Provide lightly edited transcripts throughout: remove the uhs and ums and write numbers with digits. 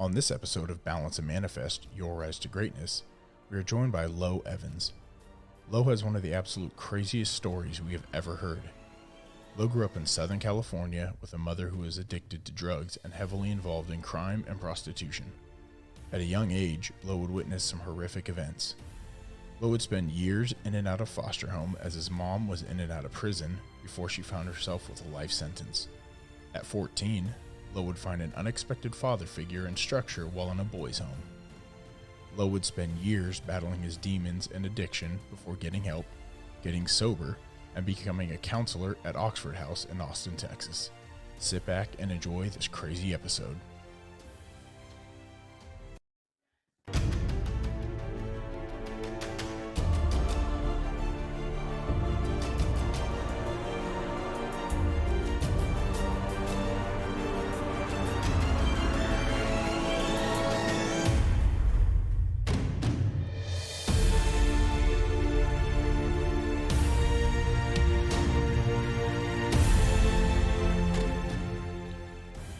On this episode of Balance and Manifest, Your Rise to Greatness, we are joined by Lowe Evans. Lowe has one of the absolute craziest stories we have ever heard. Lowe grew up in Southern California with a mother who was addicted to drugs and heavily involved in crime and prostitution. At a young age, Lowe would witness some horrific events. Lowe would spend years in and out of foster home as his mom was in and out of prison before she found herself with a life sentence. At 14, Lowe would find an unexpected father figure and structure while in a boys' home. Lowe would spend years battling his demons and addiction before getting help, getting sober, and becoming a counselor at Oxford House in Austin, Texas. Sit back and enjoy this crazy episode.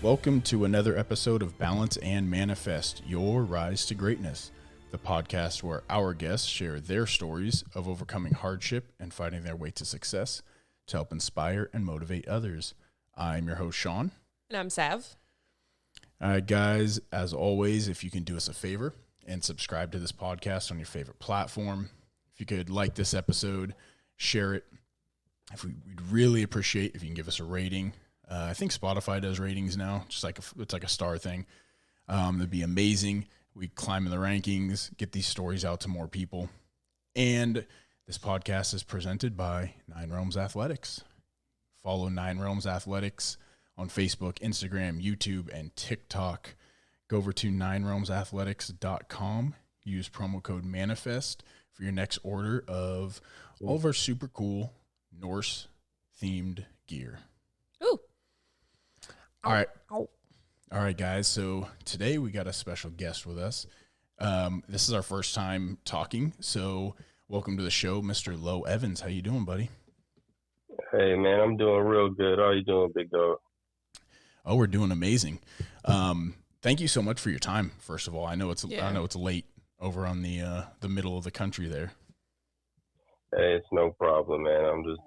Welcome to another episode of Balance and Manifest, Your Rise to Greatness, the podcast where our guests share their stories of overcoming hardship and fighting their way to success to help inspire and motivate others. I'm your host, Sean. And I'm Sav. All right, guys, as always, if you can do us a favor and subscribe to this podcast on your favorite platform, if you could like this episode, share it. We'd really appreciate if you can give us a rating. I think Spotify does ratings now, just like it's like a star thing. That'd be amazing. We climb in the rankings, get these stories out to more people. And this podcast is presented by Nine Realms Athletics. Follow Nine Realms Athletics on Facebook, Instagram, YouTube, and TikTok. Go over to ninerealmsathletics.com. Use promo code MANIFEST for your next order of all of our super cool Norse-themed gear. Ooh. All right, guys. So today we got a special guest with us. This is our first time talking. So welcome to the show, Mr. Lowe Evans. How you doing, buddy? Hey, man, I'm doing real good. How you doing, big dog? Oh, we're doing amazing. Thank you so much for your time. First of all, I know it's late over on the middle of the country there. Hey, it's no problem, man. I'm just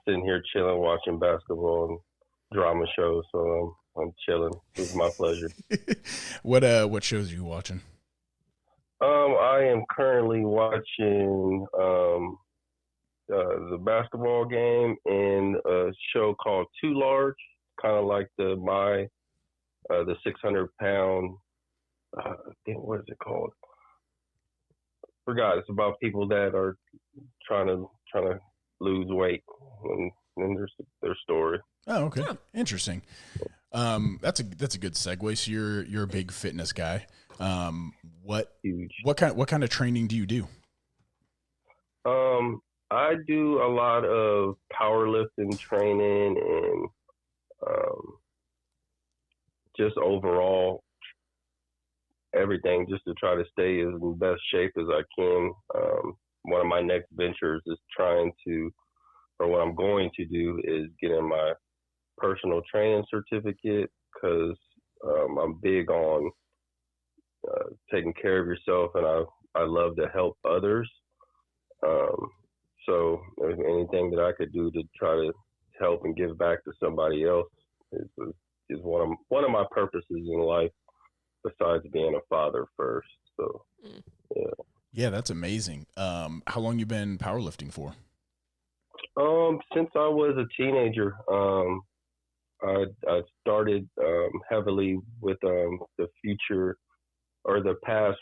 sitting here chilling, watching basketball and drama shows, so I'm chilling. It's my pleasure. What shows are you watching? I am currently watching the basketball game and a show called Too Large, kind of like the 600-pound. What is it called? Forgot. It's about people that are trying to lose weight and their story. Oh, okay. Yeah. Interesting. That's a good segue. So you're a big fitness guy. Huge. What kind of training do you do? I do a lot of powerlifting training and just overall everything, just to try to stay in the best shape as I can. One of my next ventures is what I'm going to do is get in my personal training certificate, because I'm big on taking care of yourself, and I love to help others. So if anything that I could do to try to help and give back to somebody else is one of my purposes in life, besides being a father first. So yeah, that's amazing. How long you been powerlifting for? Since I was a teenager. I started heavily with the past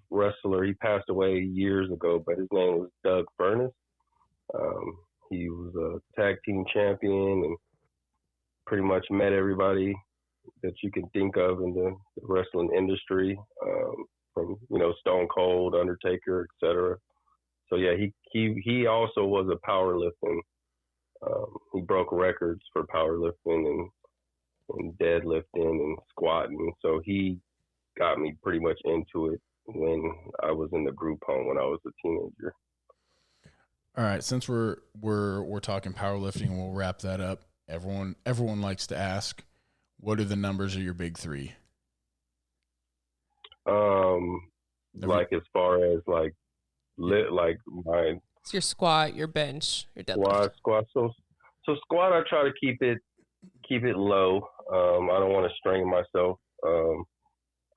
wrestler. He passed away years ago, but his name was Doug Furnas. He was a tag team champion and pretty much met everybody that you can think of in the wrestling industry, from Stone Cold, Undertaker, etc. So yeah, he also was a powerlifting. He broke records for powerlifting and deadlifting and squatting. So he got me pretty much into it when I was in the group home when I was a teenager. All right, since we're talking powerlifting, we'll wrap that up. Everyone likes to ask, what are the numbers of your big three? Like as far as like like my It's your squat, your bench, your deadlift. squat. So squat, I try to keep it low. I don't want to strain myself.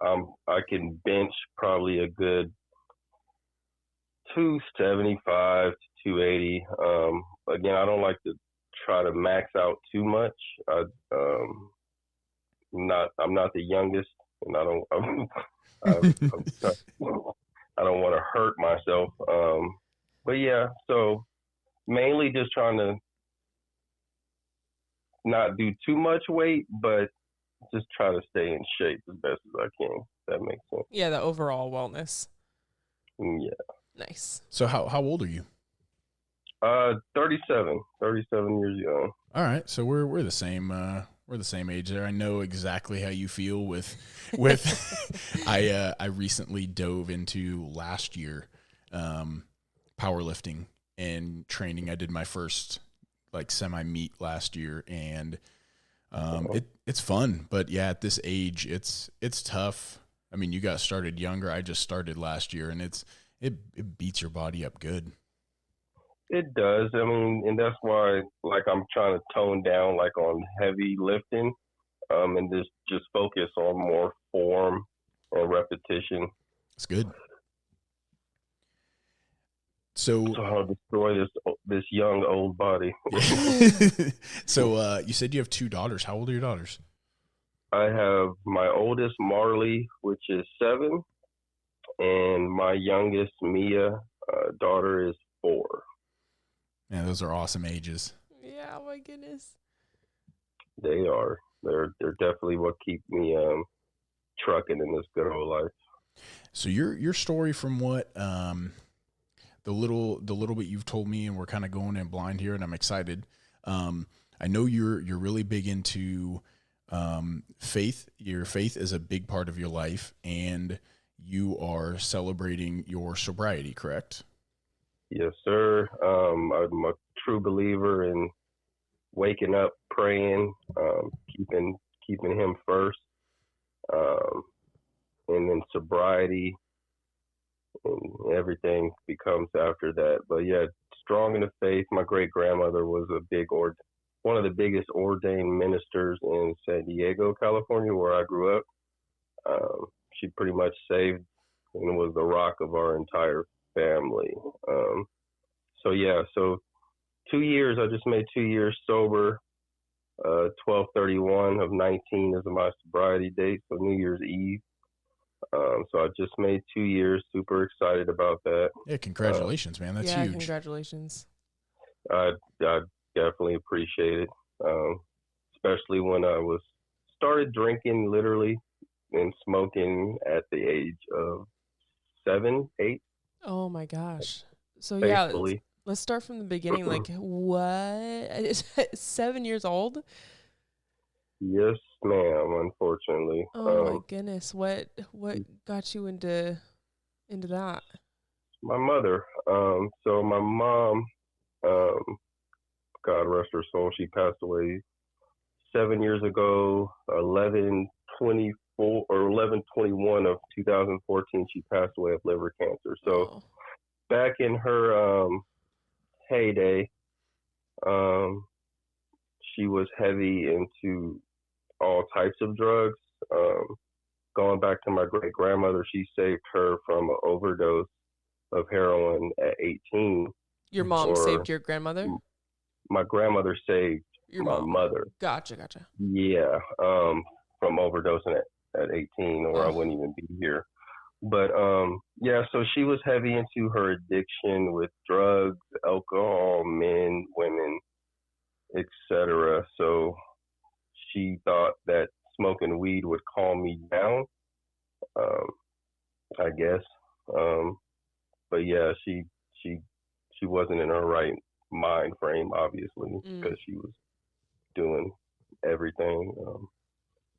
I can bench probably a good 275 to 280. Again, I don't like to try to max out too much. Um, I'm not the youngest, and I don't I don't want to hurt myself. But yeah, so mainly just trying to not do too much weight, but just try to stay in shape as best as I can. If that makes sense. Yeah, the overall wellness. Yeah. Nice. So how old are you? 37 years young. All right, so we're the same. We're the same age there. I know exactly how you feel with. I recently dove into last year, powerlifting and training. I did my first like semi-meet last year, and it's fun. But yeah, at this age, it's tough. I mean, you got started younger. I just started last year, and it beats your body up good. It does. I mean, and that's why like I'm trying to tone down like on heavy lifting, and just focus on more form and repetition. It's good. So I'll destroy this young old body. So you said you have two daughters. How old are your daughters? I have my oldest Marley, which is 7, and my youngest Mia, daughter, is 4. Yeah, those are awesome ages. Yeah, my goodness. They are. They're definitely what keep me trucking in this good old life. So your story, from what the little bit you've told me, and we're kind of going in blind here, and I'm excited. I know you're really big into faith. Your faith is a big part of your life, and you are celebrating your sobriety, correct? Yes, sir. I'm a true believer in waking up, praying, keeping him first, and then sobriety, and everything becomes after that. But yeah, strong in the faith. My great grandmother was one of the biggest ordained ministers in San Diego, California, where I grew up. She pretty much saved and was the rock of our entire family. So 2 years, I just made 2 years sober. 12/31 of 19 is my sobriety date, so New Year's Eve. So I just made 2 years. Super excited about that. Yeah, congratulations, man. That's huge. Congratulations. I definitely appreciate it, especially when I started drinking literally and smoking at the age of 7, 8. Oh my gosh. So Faithfully. yeah, let's start from the beginning. Like, what? 7 years old? Yes, ma'am. Unfortunately. Oh my goodness. What got you into that? My mother. So my mom, God rest her soul, she passed away 7 years ago, 11/24 or 11/21 of 2014. She passed away of liver cancer. So back in her heyday, she was heavy into all types of drugs. Going back to my great grandmother, she saved her from an overdose of heroin at 18. Your mom saved your grandmother? My grandmother saved my mother. Gotcha. Yeah, from overdosing at 18, or I wouldn't even be here. But yeah, so she was heavy into her addiction with drugs, alcohol, men, women, etc. So she thought that smoking weed would calm me down, I guess. But yeah, she wasn't in her right mind frame, obviously, because she was doing everything.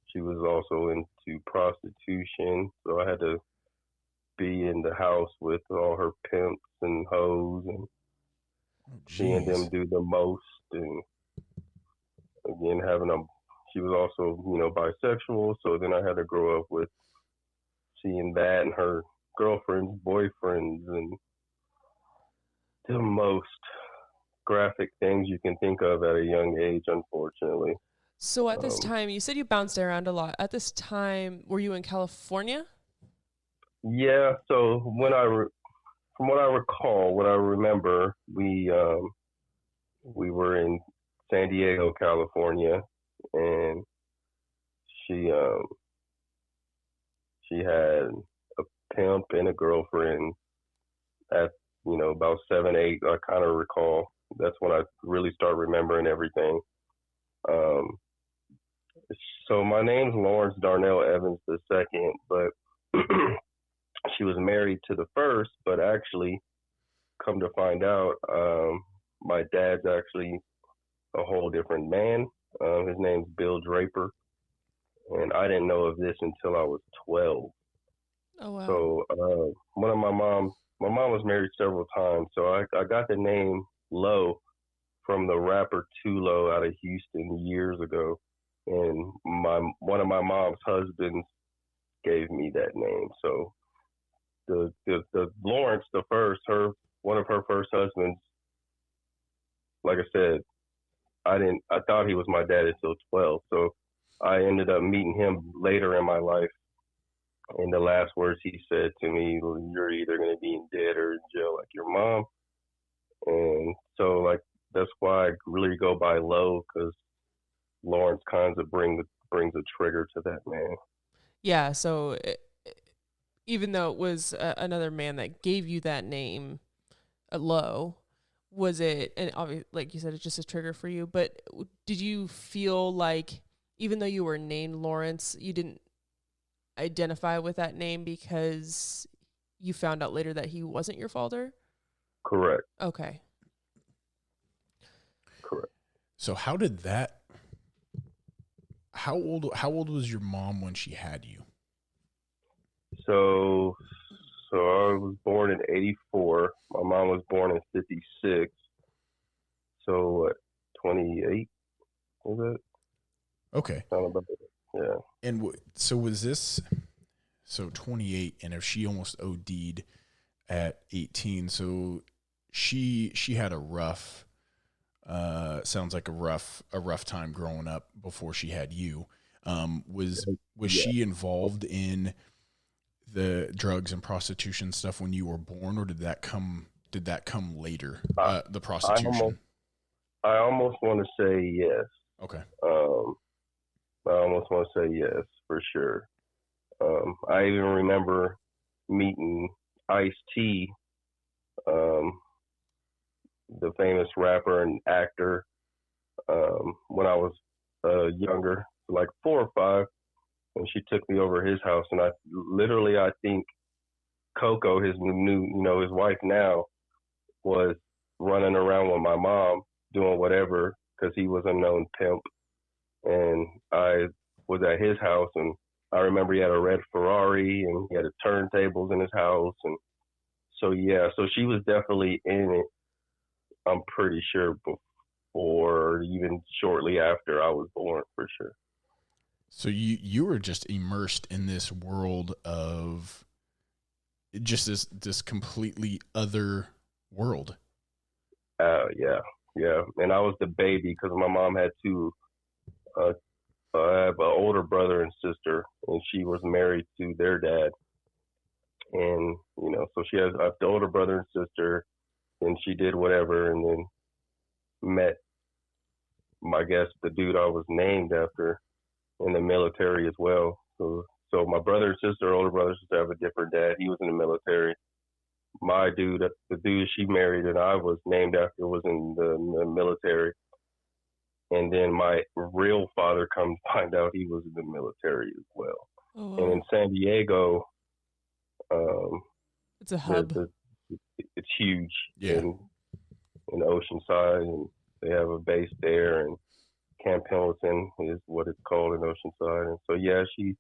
She was also into prostitution, so I had to be in the house with all her pimps and hoes and seeing them do the most. And again, she was also, bisexual, so then I had to grow up with seeing that and her girlfriends, boyfriends, and the most graphic things you can think of at a young age, unfortunately. So at this time, you said you bounced around a lot. At this time, were you in California? Yeah, so from what I recall, what I remember, we were in San Diego, California, and she she had a pimp and a girlfriend at about 7, 8. I kind of recall. That's when I really start remembering everything. Um, so my name's Lawrence Darnell Evans the second, but she was married to the first. But actually, come to find out, my dad's actually a whole different man. His name's Bill Draper, and I didn't know of this until I was 12. Oh, wow. So one of my mom was married several times, so I got the name Lowe from the rapper Lowe out of Houston years ago, and one of my mom's husbands gave me that name. So the Lawrence, the first, one of her first husbands, like I said, I thought he was my dad until 12. So I ended up meeting him later in my life. And the last words he said to me, well, you're either going to be in dead or in jail like your mom. And so, like, that's why I really go by Lowe, because Lawrence kind of brings a trigger to that man. Yeah, so even though it was another man that gave you that name, Lowe, was it, and obviously, like you said, it's just a trigger for you, but did you feel like, even though you were named Lawrence, you didn't identify with that name because you found out later that he wasn't your father? Correct. Okay. Correct. So how old was your mom when she had you? So I was born in 84. My mom was born in 56. So what, 28 was it? Okay. Yeah. And so was this, 28, and if she almost OD'd at 18, so she had a rough, sounds like a rough time growing up before she had you. Was she involved in the drugs and prostitution stuff when you were born, or did that come later? The prostitution. I almost want to say yes. Okay. I almost want to say yes for sure. I even remember meeting Ice-T, the famous rapper and actor, when I was younger, like 4 or 5, and she took me over his house, and I think Coco, his his wife now, was running around with my mom doing whatever because he was a known pimp, and I was at his house, and I remember he had a red Ferrari and he had a turntables in his house, and so she was definitely in it. I'm pretty sure before, even shortly after I was born, for sure. So you were just immersed in this world of just this completely other world. Yeah. And I was the baby because my mom had two. I have an older brother and sister, and she was married to their dad. And so I have the older brother and sister, and she did whatever, and then met, I guess, the dude I was named after in the military as well. So my brother and sister, older brother and sister, have a different dad. He was in the military. My dude, the dude she married and I was named after, was in the military. And then my real father, come to find out, he was in the military as well. Oh, wow. And in San Diego, it's a hub. It's huge. Yeah. In Oceanside, and they have a base there, and Camp Pendleton is what it's called in Oceanside. And so, she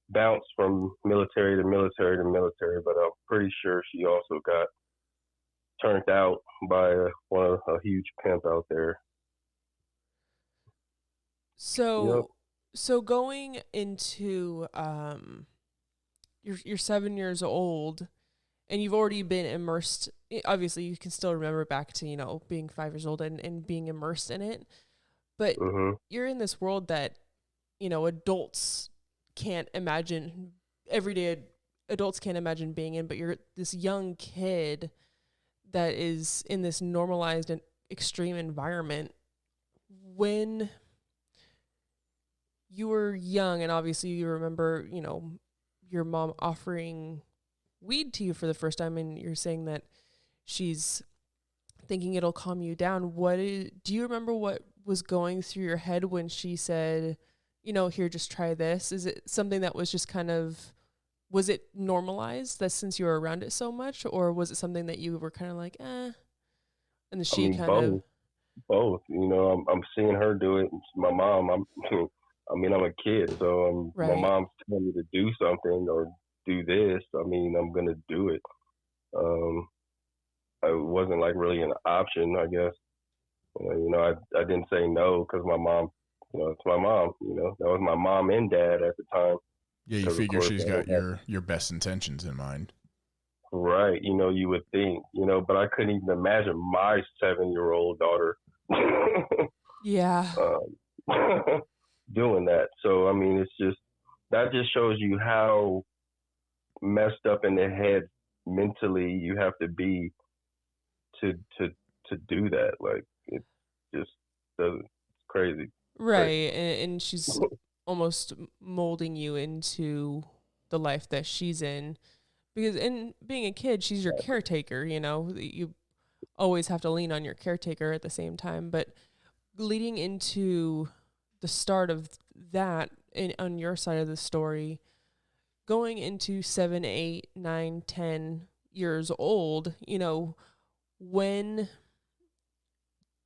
bounced from military to military to military, but I'm pretty sure she also got turned out by a huge pimp out there. So going into you're 7 years old and you've already been immersed. Obviously you can still remember back to, being 5 years old and being immersed in it, but you're in this world that, adults can't imagine, everyday adults can't imagine being in, but you're this young kid that is in this normalized and extreme environment. When you were young, and obviously you remember, your mom offering weed to you for the first time, and you're saying that she's thinking it'll calm you down. Do you remember what was going through your head when she said, here, just try this? Is it something that was just was it kind that since you were around it so much, or was it something that you were kind of like, eh? And then she both. I'm seeing her do it. It's my mom. I'm a kid, so right. My mom's telling me to do something or do this. I'm gonna do it. It wasn't like really an option, I guess. I didn't say no because my mom, it's my mom. That was my mom and dad at the time. Yeah, you figure she's got your best intentions in mind. Right. You would think, but I couldn't even imagine my 7-year-old daughter yeah. doing that. So, it's just, that just shows you how messed up in the head mentally you have to be to do that. Like, it just doesn't, it's crazy. Right. And she's almost molding you into the life that she's in, because in being a kid, she's your caretaker. You always have to lean on your caretaker at the same time, but leading into the start of that on your side of the story, going into 7, 8, 9, 10 years old, when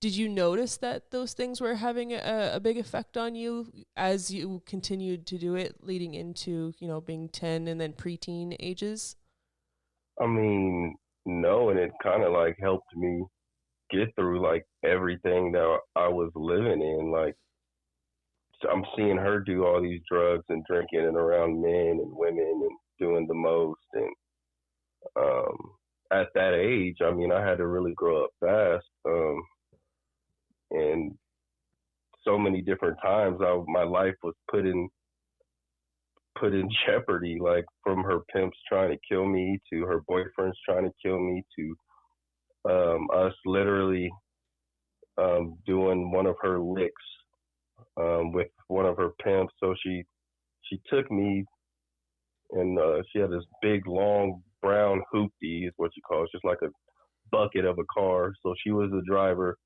did you notice that those things were having a big effect on you as you continued to do it, leading into, being 10 and then preteen ages? No, and it kind of like helped me get through like everything that I was living in. Like, so I'm seeing her do all these drugs and drinking and around men and women and doing the most. And at that age, I had to really grow up fast. And so many different times my life was put in jeopardy, like from her pimps trying to kill me to her boyfriends trying to kill me to us literally doing one of her licks with one of her pimps. So she took me and she had this big long brown hoopty is what you call it. It's just like a bucket of a car. So she was the driver.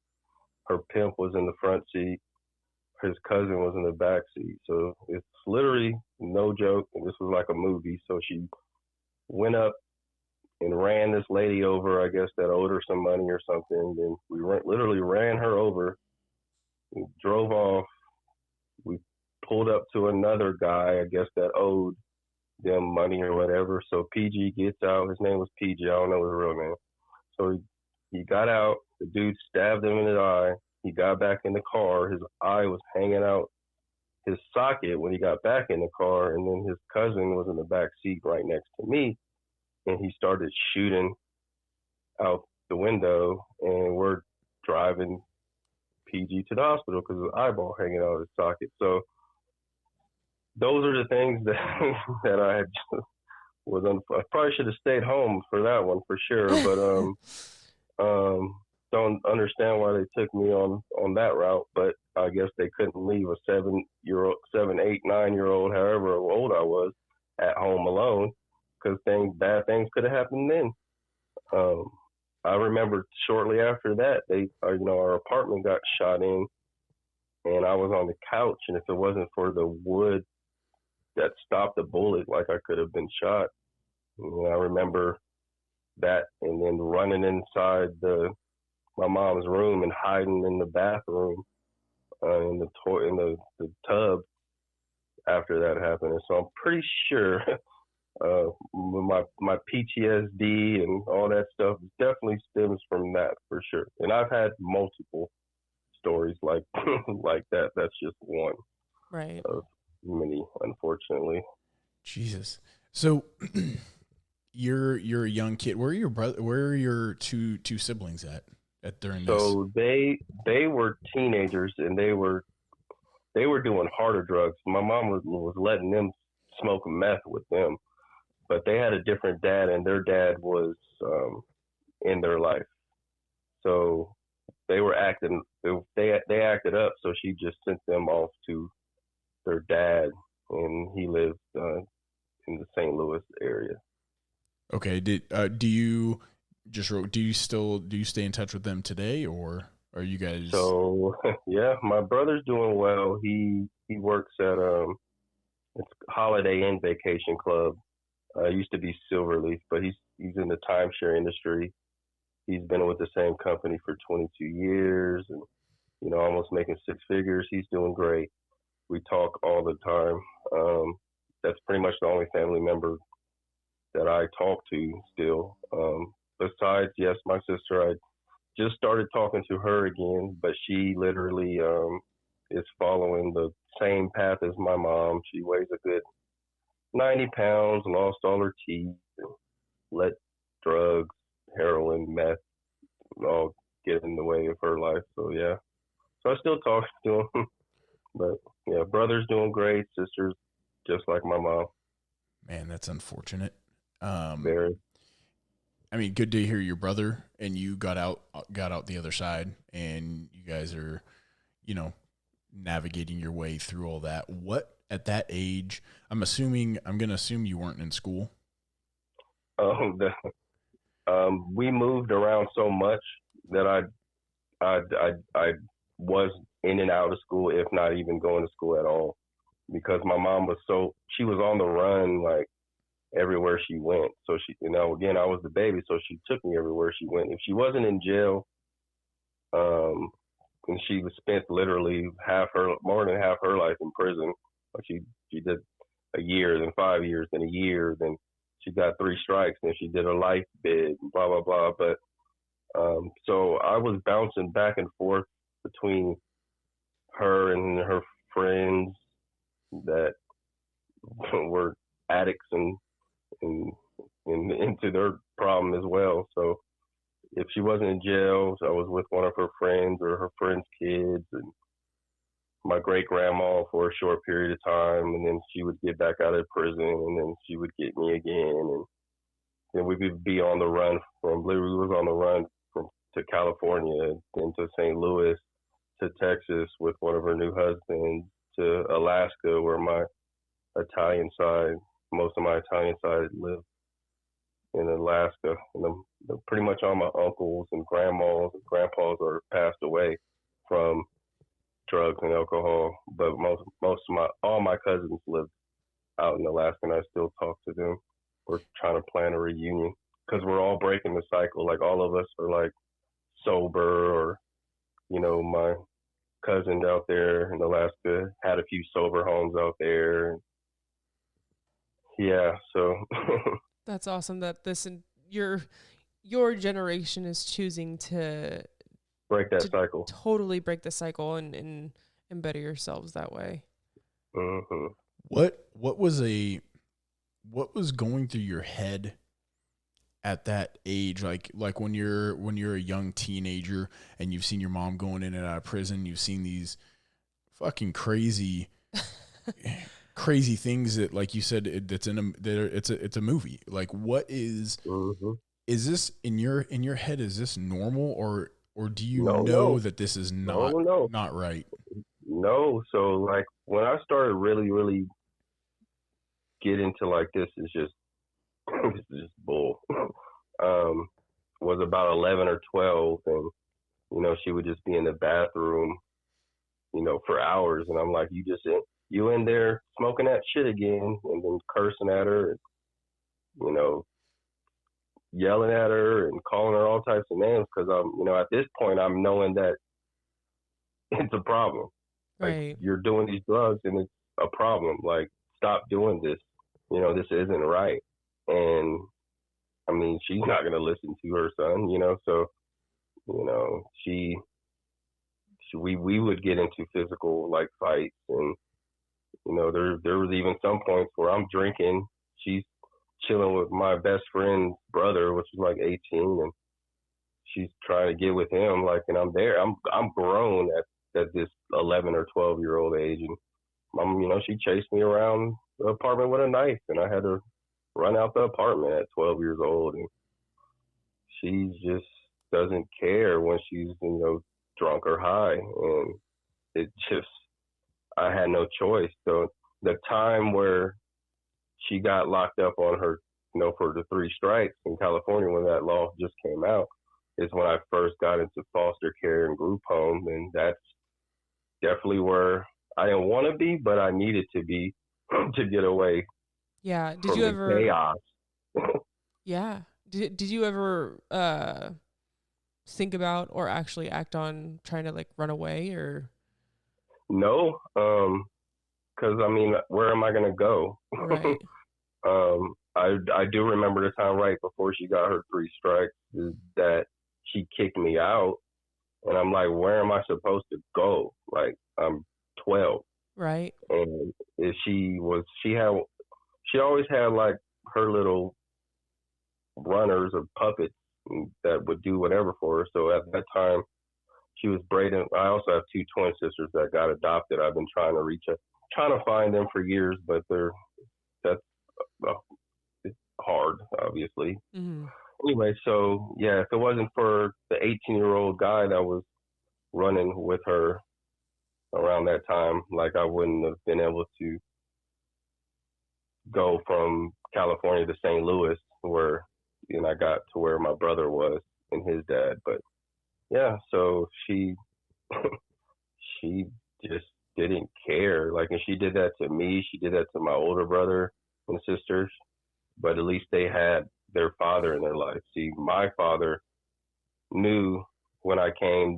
Her pimp was in the front seat. His cousin was in the back seat. So it's literally no joke. This was like a movie. So she went up and ran this lady over, I guess, that owed her some money or something. Then we literally ran her over. We drove off. We pulled up to another guy, I guess, that owed them money or whatever. So PG gets out. His name was PG. I don't know his real name. So he got out. The dude stabbed him in his eye. He got back in the car. His eye was hanging out his socket when he got back in the car. And then his cousin was in the back seat right next to me. And he started shooting out the window. And we're driving PG to the hospital because his eyeball hanging out of his socket. So those are the things that I had I probably should have stayed home for that one for sure, but don't understand why they took me on that route. But I guess they couldn't leave a 7, 8, 9-year-old, however old I was, at home alone because bad things could have happened then. I remember shortly after that, our apartment got shot in, and I was on the couch, and if it wasn't for the wood that stopped the bullet, like I could have been shot. I remember that, and then running inside my mom's room and hiding in the bathroom in the tub after that happened. And so I'm pretty sure my PTSD and all that stuff definitely stems from that for sure. And I've had multiple stories like like that. That's just one right of many, unfortunately. Jesus. So you're a young kid. Where are your brother? Where are your two siblings at during this? So they were teenagers, and they were doing harder drugs. My mom was letting them smoke meth with them, but they had a different dad, and their dad was in their life. So they were acting. They acted up. So she just sent them off to their dad, and he lived in the St. Louis area. Okay. Do you stay in touch with them today, or are you guys? So yeah, my brother's doing well. He works at it's Holiday Inn Vacation Club. Used to be Silverleaf, but he's in the timeshare industry. He's been with the same company for 22 years, and almost making six figures. He's doing great. We talk all the time. That's pretty much the only family member that I talk to still. Besides, yes, my sister, I just started talking to her again, but she literally is following the same path as my mom. She weighs a good 90 pounds, lost all her teeth, and let drugs, heroin, meth, all get in the way of her life. So, yeah. So I still talk to him. But, yeah, brother's doing great. Sister's just like my mom. Man, that's unfortunate. Very. I mean, good to hear your brother and you got out the other side, and you guys are, navigating your way through all that. What, at that age, I'm going to assume you weren't in school. We moved around so much that I was in and out of school, if not even going to school at all, because my mom she was on the run, like, everywhere she went. So again, I was the baby, so she took me everywhere she went. If she wasn't in jail, and she was spent literally more than half her life in prison. Like she did a year, then 5 years, then a year, then she got 3 strikes, then she did a life bid, blah, blah, blah. But so I was bouncing back and forth between her and her friends that were addicts and into their problem as well. So if she wasn't in jail, I was with one of her friends or her friends' kids and my great grandma for a short period of time, and then she would get back out of prison, and then she would get me again, and then we would be on the run to California, then to St. Louis, to Texas with one of her new husbands, to Alaska where most of my Italian side lived in Alaska. And pretty much all my uncles and grandmas and grandpas are passed away from drugs and alcohol. But all my cousins live out in Alaska, and I still talk to them. We're trying to plan a reunion because we're all breaking the cycle. Like, all of us are like sober, or my cousin out there in Alaska had a few sober homes out there. Yeah, so that's awesome that your generation is choosing to break that cycle. Totally break the cycle and better yourselves that way. Mm-hmm. What was going through your head at that age? Like when you're a young teenager and you've seen your mom going in and out of prison, you've seen these fucking crazy things that, like you said, it's a movie. Like, what is this in your head? Is this normal, or do you know that this is not right? No. So, like, when I started really, really get into like this is just bull. Was about 11 or 12, and she would just be in the bathroom, for hours, and I'm like, you in there smoking that shit again, and then cursing at her, and yelling at her and calling her all types of names, because I'm at this point I'm knowing that it's a problem. Right. Like, you're doing these drugs and it's a problem. Like, stop doing this. This isn't right. And I mean, she's not gonna listen to her son. So we would get into physical, like, fights, and there was even some points where I'm drinking, she's chilling with my best friend's brother, which is like 18, and she's trying to get with him. Like, and I'm there. I'm grown at this 11 or 12-year-old age, and mom, she chased me around the apartment with a knife, and I had to run out the apartment at 12 years old. And she just doesn't care when she's drunk or high, and it just, I had no choice. So the time where she got locked up on her, for the 3 strikes in California, when that law just came out, is when I first got into foster care and group home. And that's definitely where I didn't want to be, but I needed to be to get away. Yeah. Did from you the ever? chaos. Yeah. Did you ever think about or actually act on trying to like run away or? No, because where am I gonna go? Right. I do remember the time right before she got her 3 strikes is that she kicked me out, and I'm like, where am I supposed to go? Like, I'm 12. Right. And she always had like her little runners or puppets that would do whatever for her. So at that time, she was braiding. I also have 2 twin sisters that got adopted. I've been trying to find them for years, but that's it's hard, obviously. Mm-hmm. Anyway, so yeah, if it wasn't for the 18-year-old guy that was running with her around that time, like, I wouldn't have been able to go from California to St. Louis, where I got to where my brother was and his dad. But yeah, so she she just didn't care. Like, and she did that to me. She did that to my older brother and sisters. But at least they had their father in their life. See, my father knew when I came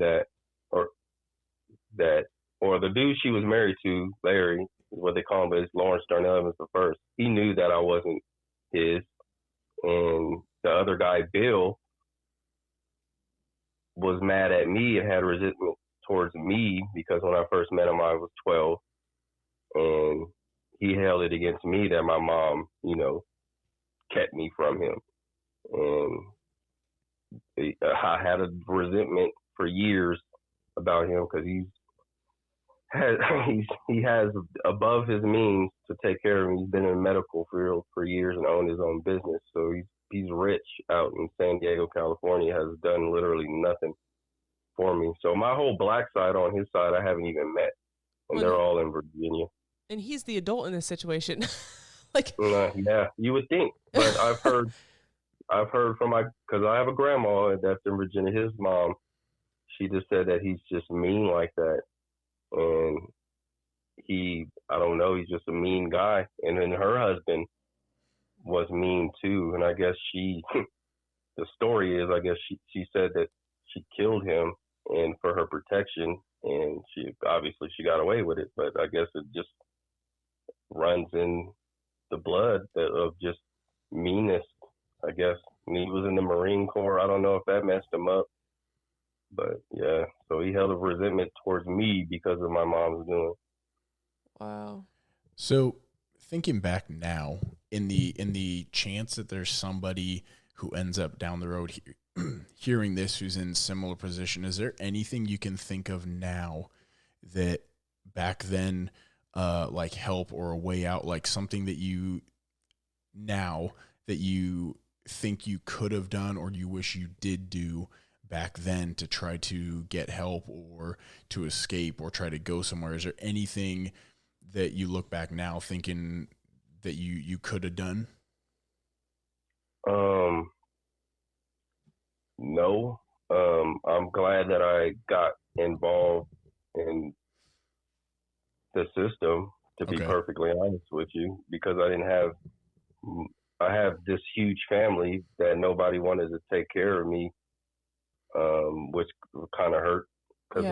or the dude she was married to, Larry, is what they call him, but it's Lawrence Darnell Evans the first. He knew that I wasn't his. And the other guy, Bill, was mad at me and had resentment towards me because when I first met him, I was 12. And he held it against me that my mom, kept me from him. And I had a resentment for years about him because he has above his means to take care of him. He's been in the medical field for years and owned his own business. So he's rich out in San Diego, California, has done literally nothing for me. So my whole black side on his side, I haven't even met. And they're all in Virginia. And he's the adult in this situation. Like, yeah, you would think, but I've heard from because I have a grandma that's in Virginia. His mom, she just said that he's just mean like that, and I don't know, he's just a mean guy. And then her husband was mean too, and I guess the story is, I guess she said that she killed him and for her protection, and she got away with it, but I guess it just runs in the blood of just meanness, I guess. And he was in the Marine Corps. I don't know if that messed him up, but yeah. So he held a resentment towards me because of my mom's doing. Wow. So thinking back now, in the chance that there's somebody who ends up down the road hearing this who's in similar position, is there anything you can think of now that back then, like help or a way out, like something that you think you could have done or you wish you did do back then to try to get help or to escape or try to go somewhere? Is there anything that you look back now thinking that you could have done? No. I'm glad that I got involved in the system, to be perfectly honest with you, because I have this huge family that nobody wanted to take care of me, which kind of hurt because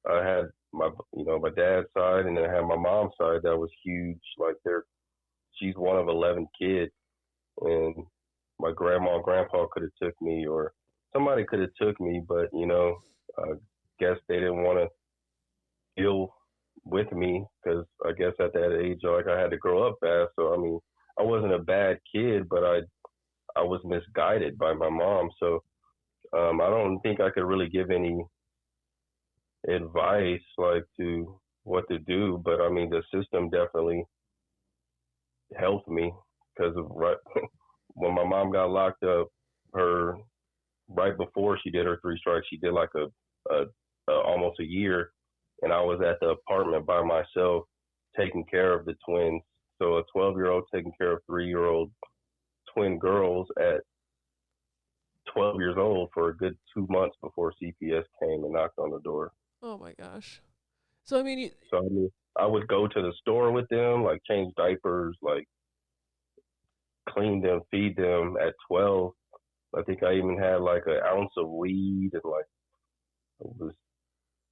I had my dad's side, and then I had my mom's side that was huge. Like, she's one of 11 kids, and my grandma and grandpa could have took me, or somebody could have took me, but I guess they didn't want to deal with me because I guess at that age, like, I had to grow up fast. So I wasn't a bad kid, but I was misguided by my mom. So I don't think I could really give any advice like to what to do. But I mean, the system definitely helped me because when my mom got locked up, her right before she did her 3 strikes, she did like a almost a year, and I was at the apartment by myself taking care of the twins. So a 12-year-old taking care of 3-year-old twin girls at 12 years old for a good 2 months before CPS came and knocked on the door. Oh my gosh. So I mean, I would go to the store with them, like change diapers, like clean them, feed them at 12. I think I even had like an ounce of weed, and like I was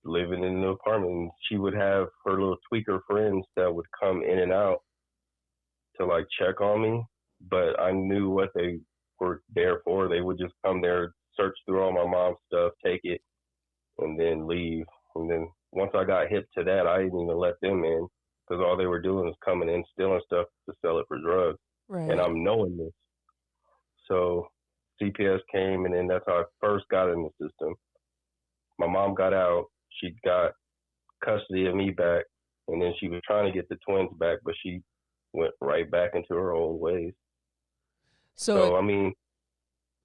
living in the apartment. And she would have her little tweaker friends that would come in and out to like check on me, but I knew what they were there for. They would just come there, search through all my mom's stuff, take it, and then leave. And then once I got hip to that, I didn't even let them in because all they were doing was coming in, stealing stuff to sell it for drugs. right. And I'm knowing this. So CPS came, and then that's how I first got in the system. My mom got out. She got custody of me back, and then she was trying to get the twins back, but she went right back into her old ways. So I mean,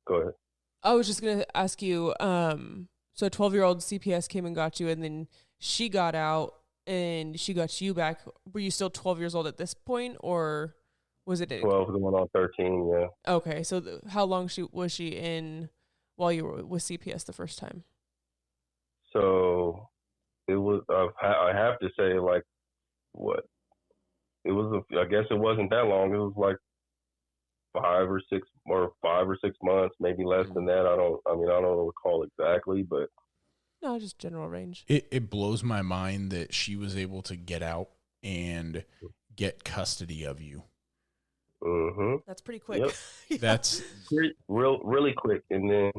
go ahead. I was just going to ask you, so a 12-year-old CPS came and got you, and then she got out and she got you back. Were you still 12 years old at this point, or was it 12 going on 13? Yeah. Okay, so how long was she in while you were with CPS the first time? So it was. I have to say, like, what? It was. I guess it wasn't that long. It was like 5 or 6 months, maybe less than that. I don't recall exactly, but no, just general range. It blows my mind that she was able to get out and get custody of you. Mm-hmm. That's pretty quick. Yep. Yeah. That's really quick. And then,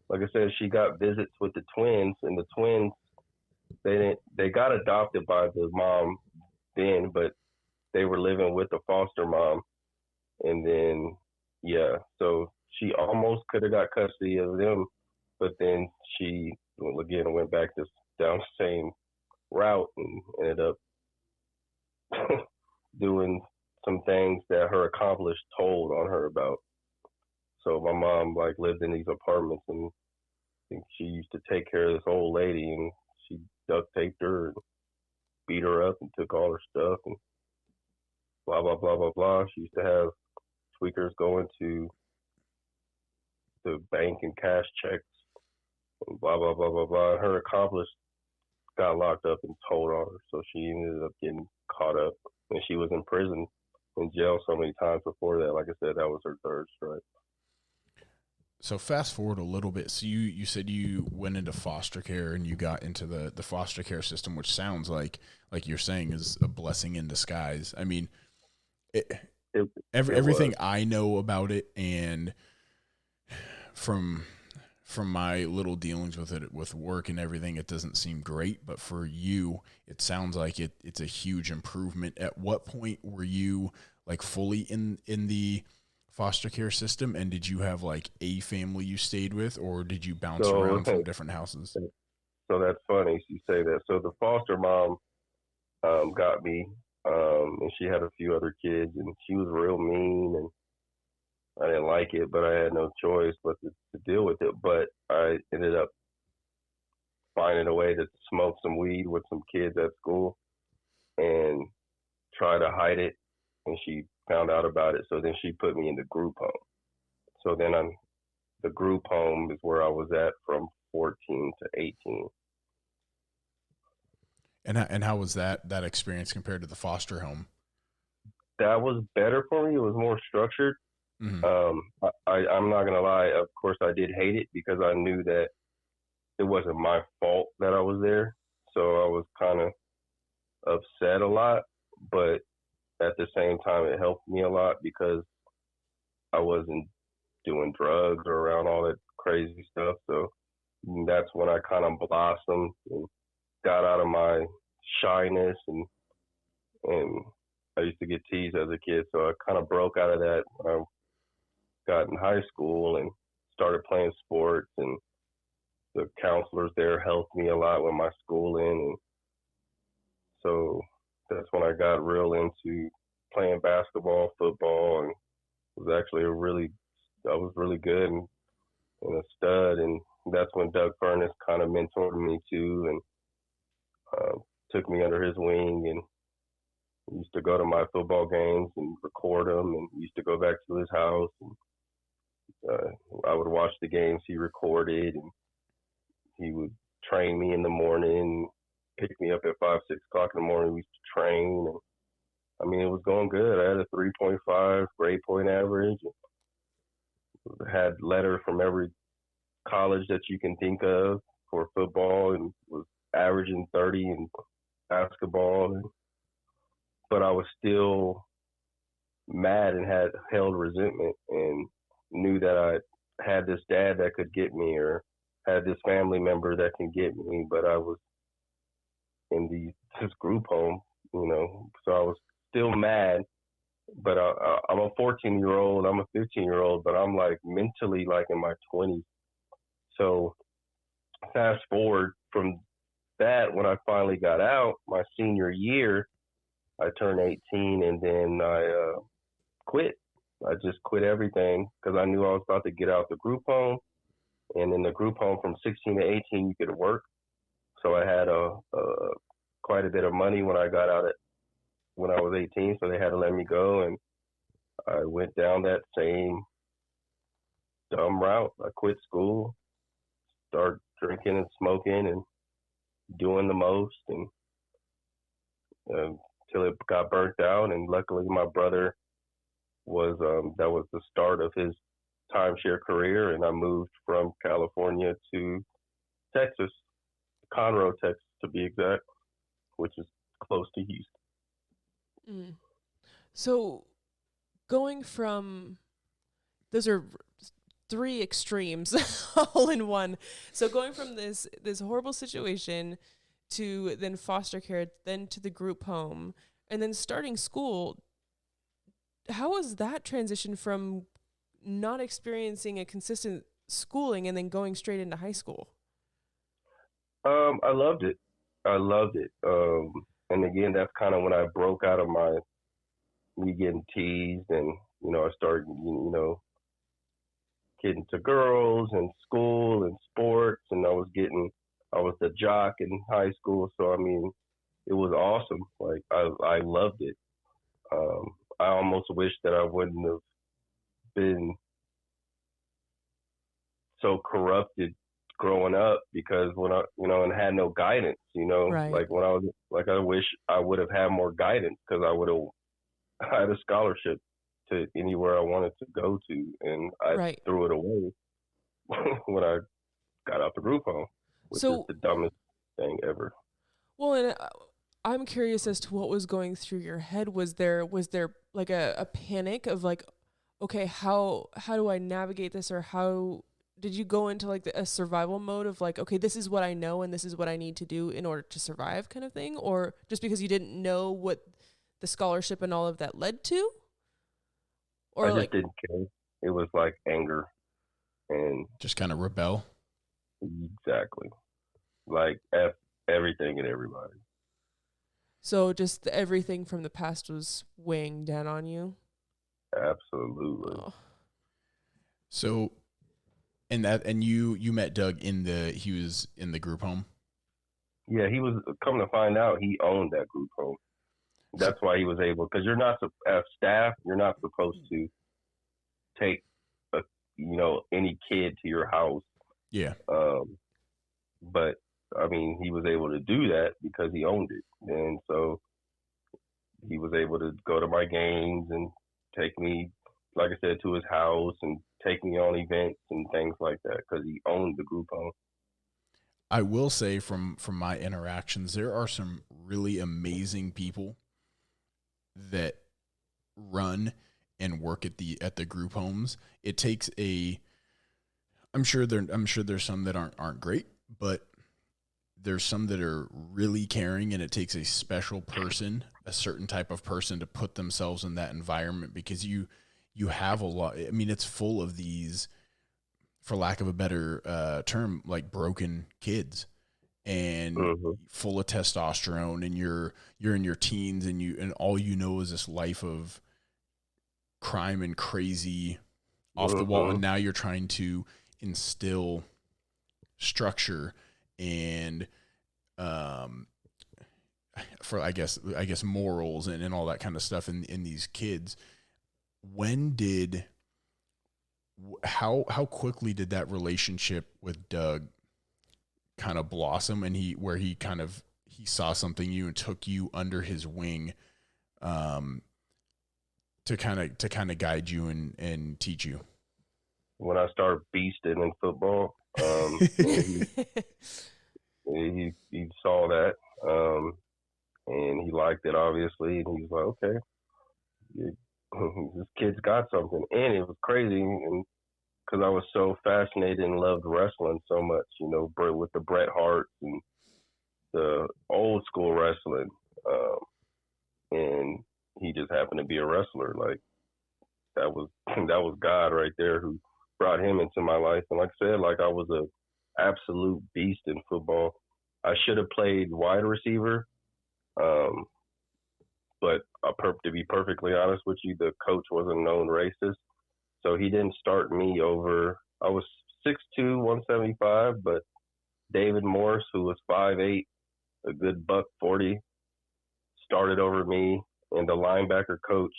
like I said, she got visits with the twins, and the twins, they got adopted by the mom then, but they were living with the foster mom. And then, yeah, so she almost could have got custody of them, but then she, again, went back down the same route and ended up doing some things that her accomplice told on her about. So my mom, like, lived in these apartments, and I think she used to take care of this old lady, and she duct taped her and beat her up and took all her stuff and blah, blah, blah, blah, blah. She used to have tweakers going to the bank and cash checks and blah, blah, blah, blah, blah. Her accomplice got locked up and told on her, so she ended up getting caught up. And she was in prison, in jail so many times before that. Like I said, that was her 3rd strike. So fast forward a little bit. So you said you went into foster care and you got into the foster care system, which sounds like you're saying is a blessing in disguise. I mean, everything I know about it, and from my little dealings with it, with work and everything, it doesn't seem great. But for you, it sounds like it's a huge improvement. At what point were you like fully in the foster care system, and did you have like a family you stayed with, or did you bounce around from different houses? So that's funny you say that. So the foster mom got me, and she had a few other kids, and she was real mean, and I didn't like it, but I had no choice but to deal with it. But I ended up finding a way to smoke some weed with some kids at school and try to hide it, and she found out about it. So then she put me in the group home. So then the group home is where I was at from 14 to 18. And how was that experience compared to the foster home? That was better for me. It was more structured. Mm-hmm. I'm not gonna lie. Of course, I did hate it because I knew that it wasn't my fault that I was there. So I was kind of upset a lot, but at the same time, it helped me a lot because I wasn't doing drugs or around all that crazy stuff. So that's when I kind of blossomed and got out of my shyness and I used to get teased as a kid, so I kind of broke out of that when I got in high school and started playing sports, and the counselors there helped me a lot with my schooling, and so that's when I got real into playing basketball, football, and was actually I was really good and a stud, and that's when Doug Furnas kind of mentored me too, and took me under his wing, and used to go to my football games and record them, and used to go back to his house, and I would watch the games he recorded, and he would train me in the morning, pick me up at 5, 6 o'clock in the morning. We used to train, and I mean, it was going good. I had a 3.5 grade point average. Had letters from every college that you can think of for football, and was averaging 30 in basketball. But I was still mad and had held resentment, and knew that I had this dad that could get me, or had this family member that can get me, but I was in this group home, so I was still mad. But I'm a 14-year-old, I'm a 15-year-old, but I'm like mentally like in my 20s. So fast forward from that, when I finally got out, my senior year, I turned 18, and then I quit. I just quit everything because I knew I was about to get out the group home. And in the group home from 16 to 18, you could work. So I had quite a bit of money when I got out when I was 18, so they had to let me go. And I went down that same dumb route. I quit school, started drinking and smoking and doing the most, and till it got burnt out. And luckily my brother that was the start of his timeshare career, and I moved from California to Texas, Conroe, Texas to be exact, which is close to Houston. Mm. So going from, those are 3 extremes all in one. So going from this horrible situation to then foster care, then to the group home, and then starting school, how was that transition from not experiencing a consistent schooling and then going straight into high school? I loved it. And again, that's kind of when I broke out of me getting teased, and, I started, getting to girls and school and sports, and I was the jock in high school. So, I mean, it was awesome. Like, I loved it. I almost wish that I wouldn't have been so corrupted growing up, because when I, and had no guidance, Right. like when I was, like, I wish I would have had more guidance, because I would have had a scholarship to anywhere I wanted to go to, and I threw it away when I got out the group home, which is the dumbest thing ever. Well, and I'm curious as to what was going through your head. Was there like a panic of like, okay, how do I navigate this, or how did you go into like a survival mode of like, okay, this is what I know and this is what I need to do in order to survive, kind of thing? Or just because you didn't know what the scholarship and all of that led to? Or I just didn't care. It was like anger and just kind of rebel. Exactly. Like F everything and everybody. So just everything from the past was weighing down on you? Absolutely. Oh. So, and you met Doug he was in the group home? Yeah, he was, come to find out, he owned that group home. That's why he was able, because you're not, as staff, you're not supposed to take any kid to your house. Yeah. But I mean, he was able to do that because he owned it, and so he was able to go to my games and take me, like I said, to his house and take me on events and things like that, because he owned the group home. I will say from my interactions, there are some really amazing people that run and work at the group homes. It takes I'm sure there's some that aren't great, but there's some that are really caring, and it takes a special person, a certain type of person, to put themselves in that environment, because you have a lot. I mean, it's full of these, for lack of a better term, like broken kids, and full of testosterone, and you're in your teens, and all you know is this life of crime and crazy off the wall, and now you're trying to instill structure and for I guess morals and all that kind of stuff in these kids. How quickly did that relationship with Doug kind of blossom, and he saw something in you and took you under his wing to kind of guide you and teach you? When I started beasting in football, he saw that, and he liked it, obviously, and he was like, okay, this kid's got something. And it was crazy, and because I was so fascinated and loved wrestling so much, you know, with the Bret Harts and the old school wrestling, and he just happened to be a wrestler. Like, that was God right there who brought him into my life. And like I said, like, I was a absolute beast in football. I should have played wide receiver, but to be perfectly honest with you, the coach was a known racist, so he didn't start me over. I was 6'2", 175, but David Morris, who was 5'8", a good $140, started over me, and the linebacker coach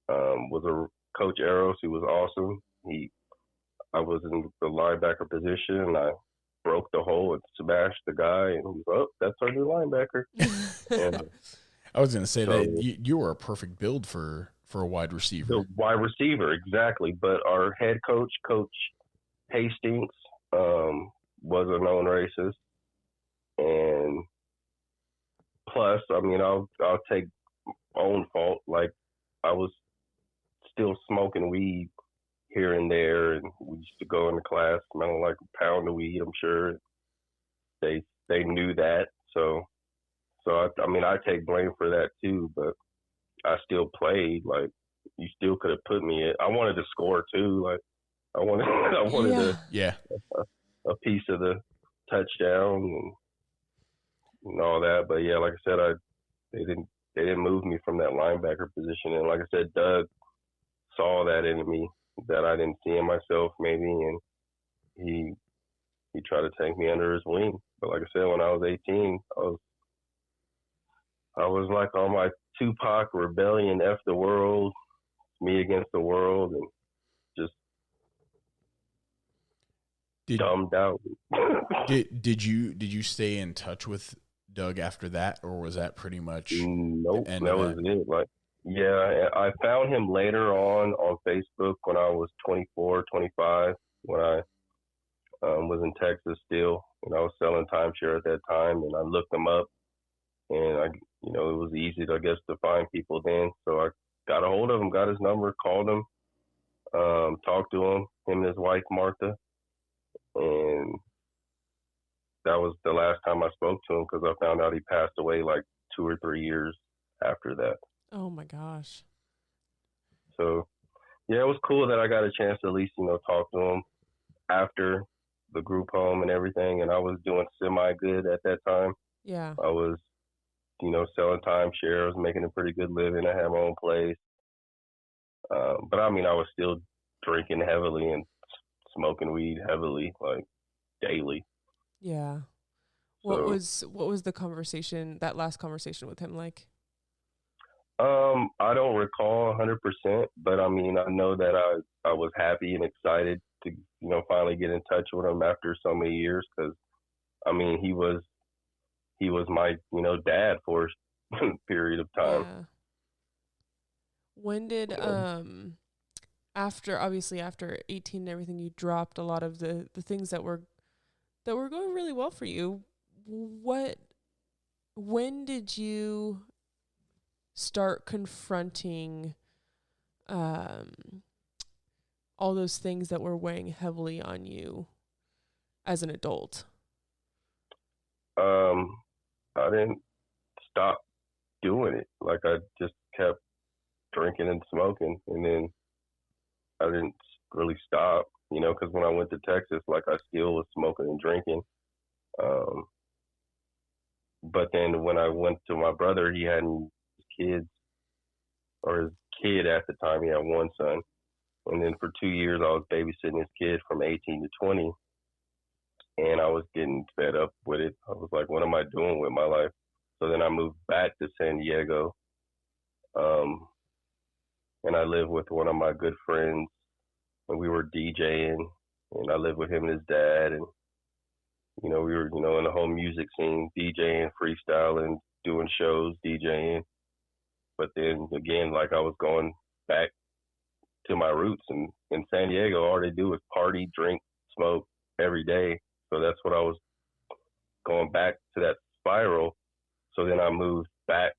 was a Coach Eros, who was awesome. I was in the linebacker position, and I broke the hole and smashed the guy, and he was, oh, that's our new linebacker. And I was going to say that you were a perfect build for a wide receiver. The wide receiver, exactly. But our head coach, Coach Hastings, was a known racist. And plus, I mean, I'll take my own fault. Like, I was still smoking weed here and there, and we used to go into class smelling like a pound of weed. I'm sure they knew that. So I mean, I take blame for that too, but I still played. Like, you still could have put me in. I wanted to score too. Like, I wanted a piece of the touchdown and all that. But yeah, like I said, they didn't move me from that linebacker position. And like I said, Doug saw that in me that I didn't see in myself maybe, and he tried to take me under his wing. But like I said, when I was 18, I was like on my Tupac rebellion, F the world, me against the world, and just dumbed out. Did you stay in touch with Doug after that, or was that pretty much nope? That was it. Like, yeah, I found him later on Facebook when I was 24, 25, when I was in Texas still, and I was selling timeshare at that time, and I looked him up, and it was easy, I guess, to find people then. So I got a hold of him, got his number, called him, talked to him and his wife, Martha. And that was the last time I spoke to him, because I found out he passed away like 2 or 3 years after that. Oh my gosh. So yeah, it was cool that I got a chance to at least, talk to him after the group home and everything. And I was doing semi-good at that time. Yeah. I was, selling timeshare. I was making a pretty good living. I had my own place. But I mean, I was still drinking heavily and smoking weed heavily, like daily. Yeah. What was the conversation, that last conversation with him, like? I don't recall 100%, but I mean, I know that I was happy and excited to, finally get in touch with him after so many years, because, I mean, he was my, dad for a period of time. Yeah. When did, after 18 and everything, you dropped a lot of the things that were going really well for you. When did you start confronting all those things that were weighing heavily on you as an adult? I didn't stop doing it. Like I just kept drinking and smoking, and then I didn't really stop. Because when I went to Texas, like I still was smoking and drinking. Um, but then when I went to my brother, he had his kids, or his kid at the time. He had one son, and then for 2 years I was babysitting his kid from 18 to 20, and I was getting fed up with it. I was like, what am I doing with my life? So then I moved back to San Diego, um, and I lived with one of my good friends, and we were DJing, and I lived with him and his dad, and we were, in the whole music scene, DJing, freestyling, doing shows, DJing. But then again, like I was going back to my roots, and in San Diego, all they do is party, drink, smoke every day. So that's what I was going back to, that spiral. So then I moved back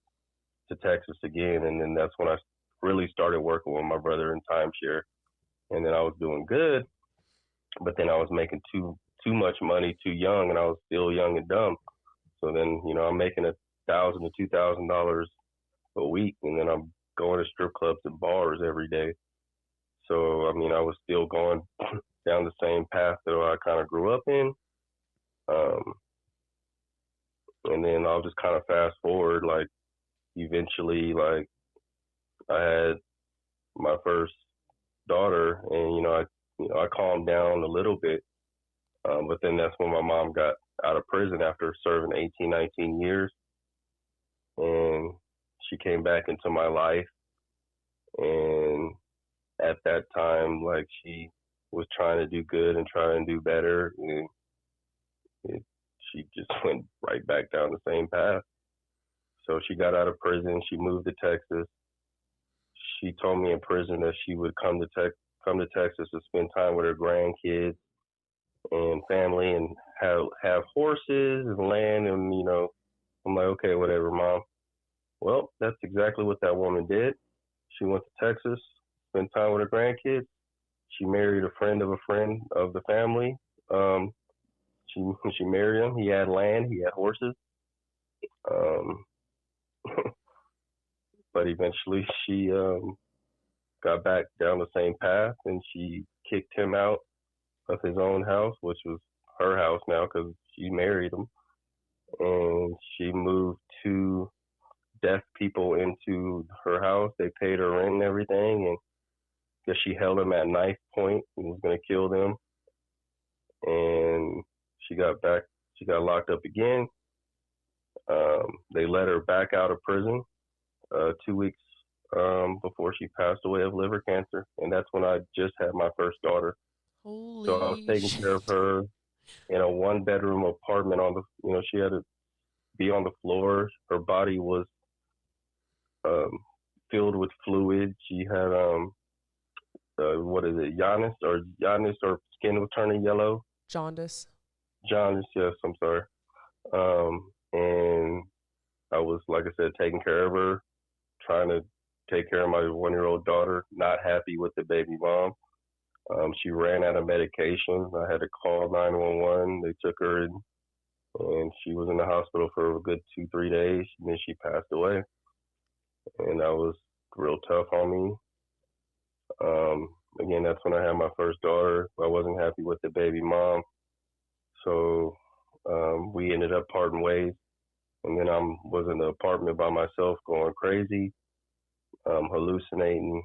to Texas again, and then that's when I really started working with my brother in timeshare. And then I was doing good, but then I was making too much money too young, and I was still young and dumb. So then, I'm making $1,000 to $2,000 a week, and then I'm going to strip clubs and bars every day. So I was still going down the same path that I kind of grew up in. And then I'll just kind of fast forward, like eventually, like I had my first daughter, and I calmed down a little bit. But then that's when my mom got out of prison after serving 18, 19 years. And she came back into my life. And at that time, like, she was trying to do good and trying to do better. And she just went right back down the same path. So she got out of prison. She moved to Texas. She told me in prison that she would come to Texas to spend time with her grandkids and family, and have horses and land, and I'm like, okay, whatever, Mom. Well, that's exactly what that woman did. She went to Texas, spent time with her grandkids. She married a friend of the family. She married him. He had land, he had horses. But eventually she got back down the same path, and she kicked him out of his own house, which was her house now because she married him. And she moved two deaf people into her house. They paid her rent and everything, and because she held them at knife point and was going to kill them. And she got locked up again. They let her back out of prison 2 weeks before she passed away of liver cancer. And that's when I just had my first daughter. Holy So I was taking care of her in a 1-bedroom apartment she had to be on the floor. Her body was filled with fluid. She had heinous or skin was turning yellow. Jaundice, yes, I'm sorry. And I was, like I said, taking care of her, trying to take care of my 1-year-old daughter, not happy with the baby mom. She ran out of medication. I had to call 911. They took her in, and she was in the hospital for a good 2-3 days, and then she passed away. And that was real tough on me. Again, that's when I had my first daughter. I wasn't happy with the baby mom. So we ended up parting ways. And then I was in the apartment by myself going crazy, hallucinating,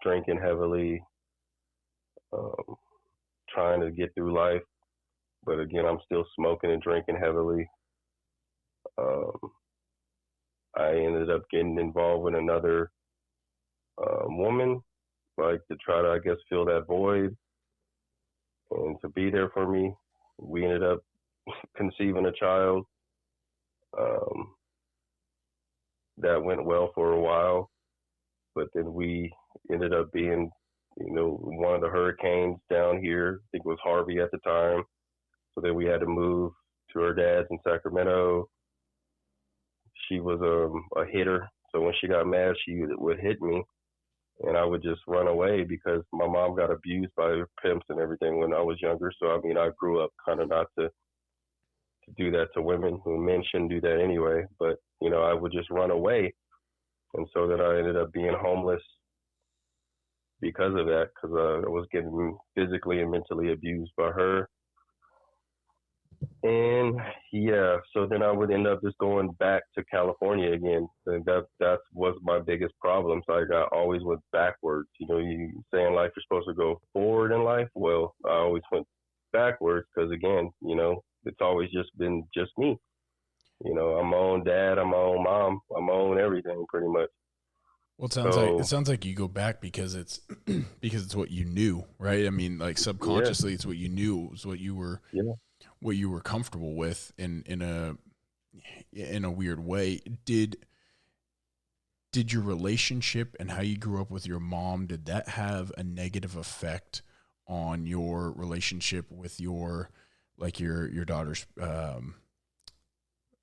drinking heavily, trying to get through life. But again, I'm still smoking and drinking heavily. I ended up getting involved with another woman, like to try to, I guess, fill that void and to be there for me. We ended up conceiving a child. That went well for a while, but then we ended up being, one of the hurricanes down here. I think it was Harvey at the time. So then we had to move to her dad's in Sacramento. She was a hitter. So when she got mad, she would hit me, and I would just run away because my mom got abused by her pimps and everything when I was younger. So, I grew up kind of not to to do that to women. Men shouldn't do that anyway. But, I would just run away. And so then I ended up being homeless because of that, because I was getting physically and mentally abused by her. And yeah, so then I would end up just going back to California again. And that was my biggest problem. So I always went backwards. You say in life you're supposed to go forward in life. Well, I always went backwards because, again, it's always just been just me. I'm my own dad, I'm my own mom, I'm my own everything pretty much. Well, it sounds like you go back because it's what you knew, right? I mean, like subconsciously, It's what you knew. It was what you were, what you were comfortable with in a weird way. Did your relationship and how you grew up with your mom, did that have a negative effect on your relationship with your daughter's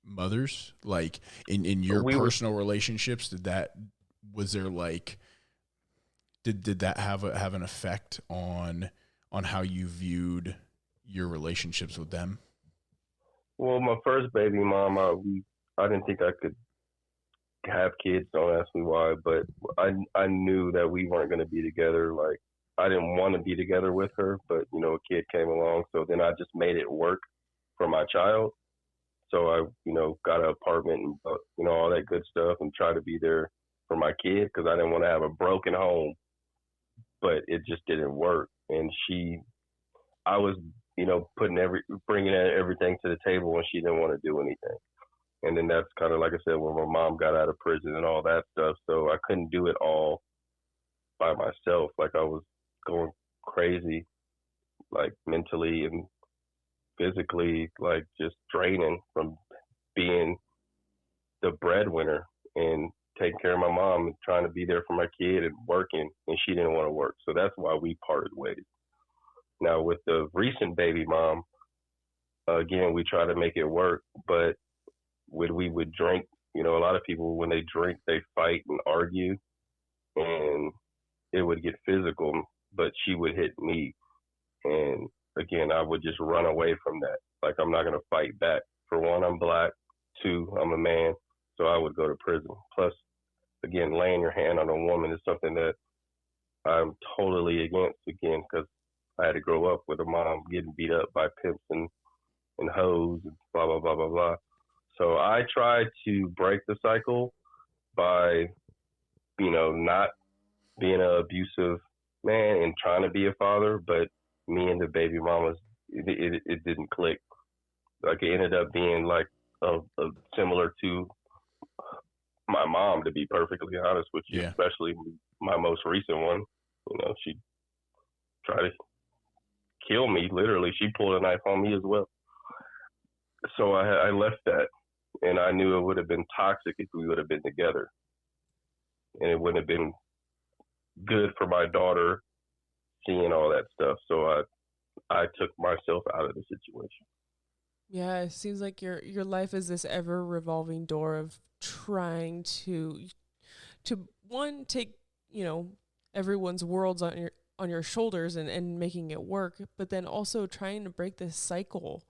mothers? Like in your personal relationships, did that have an effect on how you viewed your relationships with them? Well, my first baby mom, I didn't think I could have kids. Don't ask me why, but I knew that we weren't going to be together. Like, I didn't want to be together with her, but a kid came along, so then I just made it work for my child. So I, got an apartment and all that good stuff, and tried to be there for my kid because I didn't want to have a broken home. But it just didn't work, and I was, bringing everything to the table when she didn't want to do anything. And then that's kind of, like I said, when my mom got out of prison and all that stuff. So I couldn't do it all by myself. Like, I was going crazy, like mentally and physically, like just draining from being the breadwinner and taking care of my mom and trying to be there for my kid and working, and she didn't want to work. So that's why we parted ways. Now, with the recent baby mom, again, we try to make it work, but when we would drink, a lot of people, when they drink, they fight and argue, and it would get physical, but she would hit me. And again, I would just run away from that. Like, I'm not going to fight back. For one, I'm black. Two, I'm a man, so I would go to prison. Plus, again, laying your hand on a woman is something that I'm totally against, again, because I had to grow up with a mom getting beat up by pimps and hoes and blah, blah, blah, blah, blah. So I tried to break the cycle by, not being an abusive man and trying to be a father, but me and the baby mamas, it didn't click. Like, it ended up being like similar to my mom, to be perfectly honest with you, especially my most recent one. She tried to kill me, literally. She pulled a knife on me as well. So I left that, and I knew it would have been toxic if we would have been together. And it wouldn't have been good for my daughter seeing all that stuff. So I took myself out of the situation. Yeah, it seems like your life is this ever revolving door of trying to one, take, everyone's worlds on your shoulders and making it work, but then also trying to break this cycle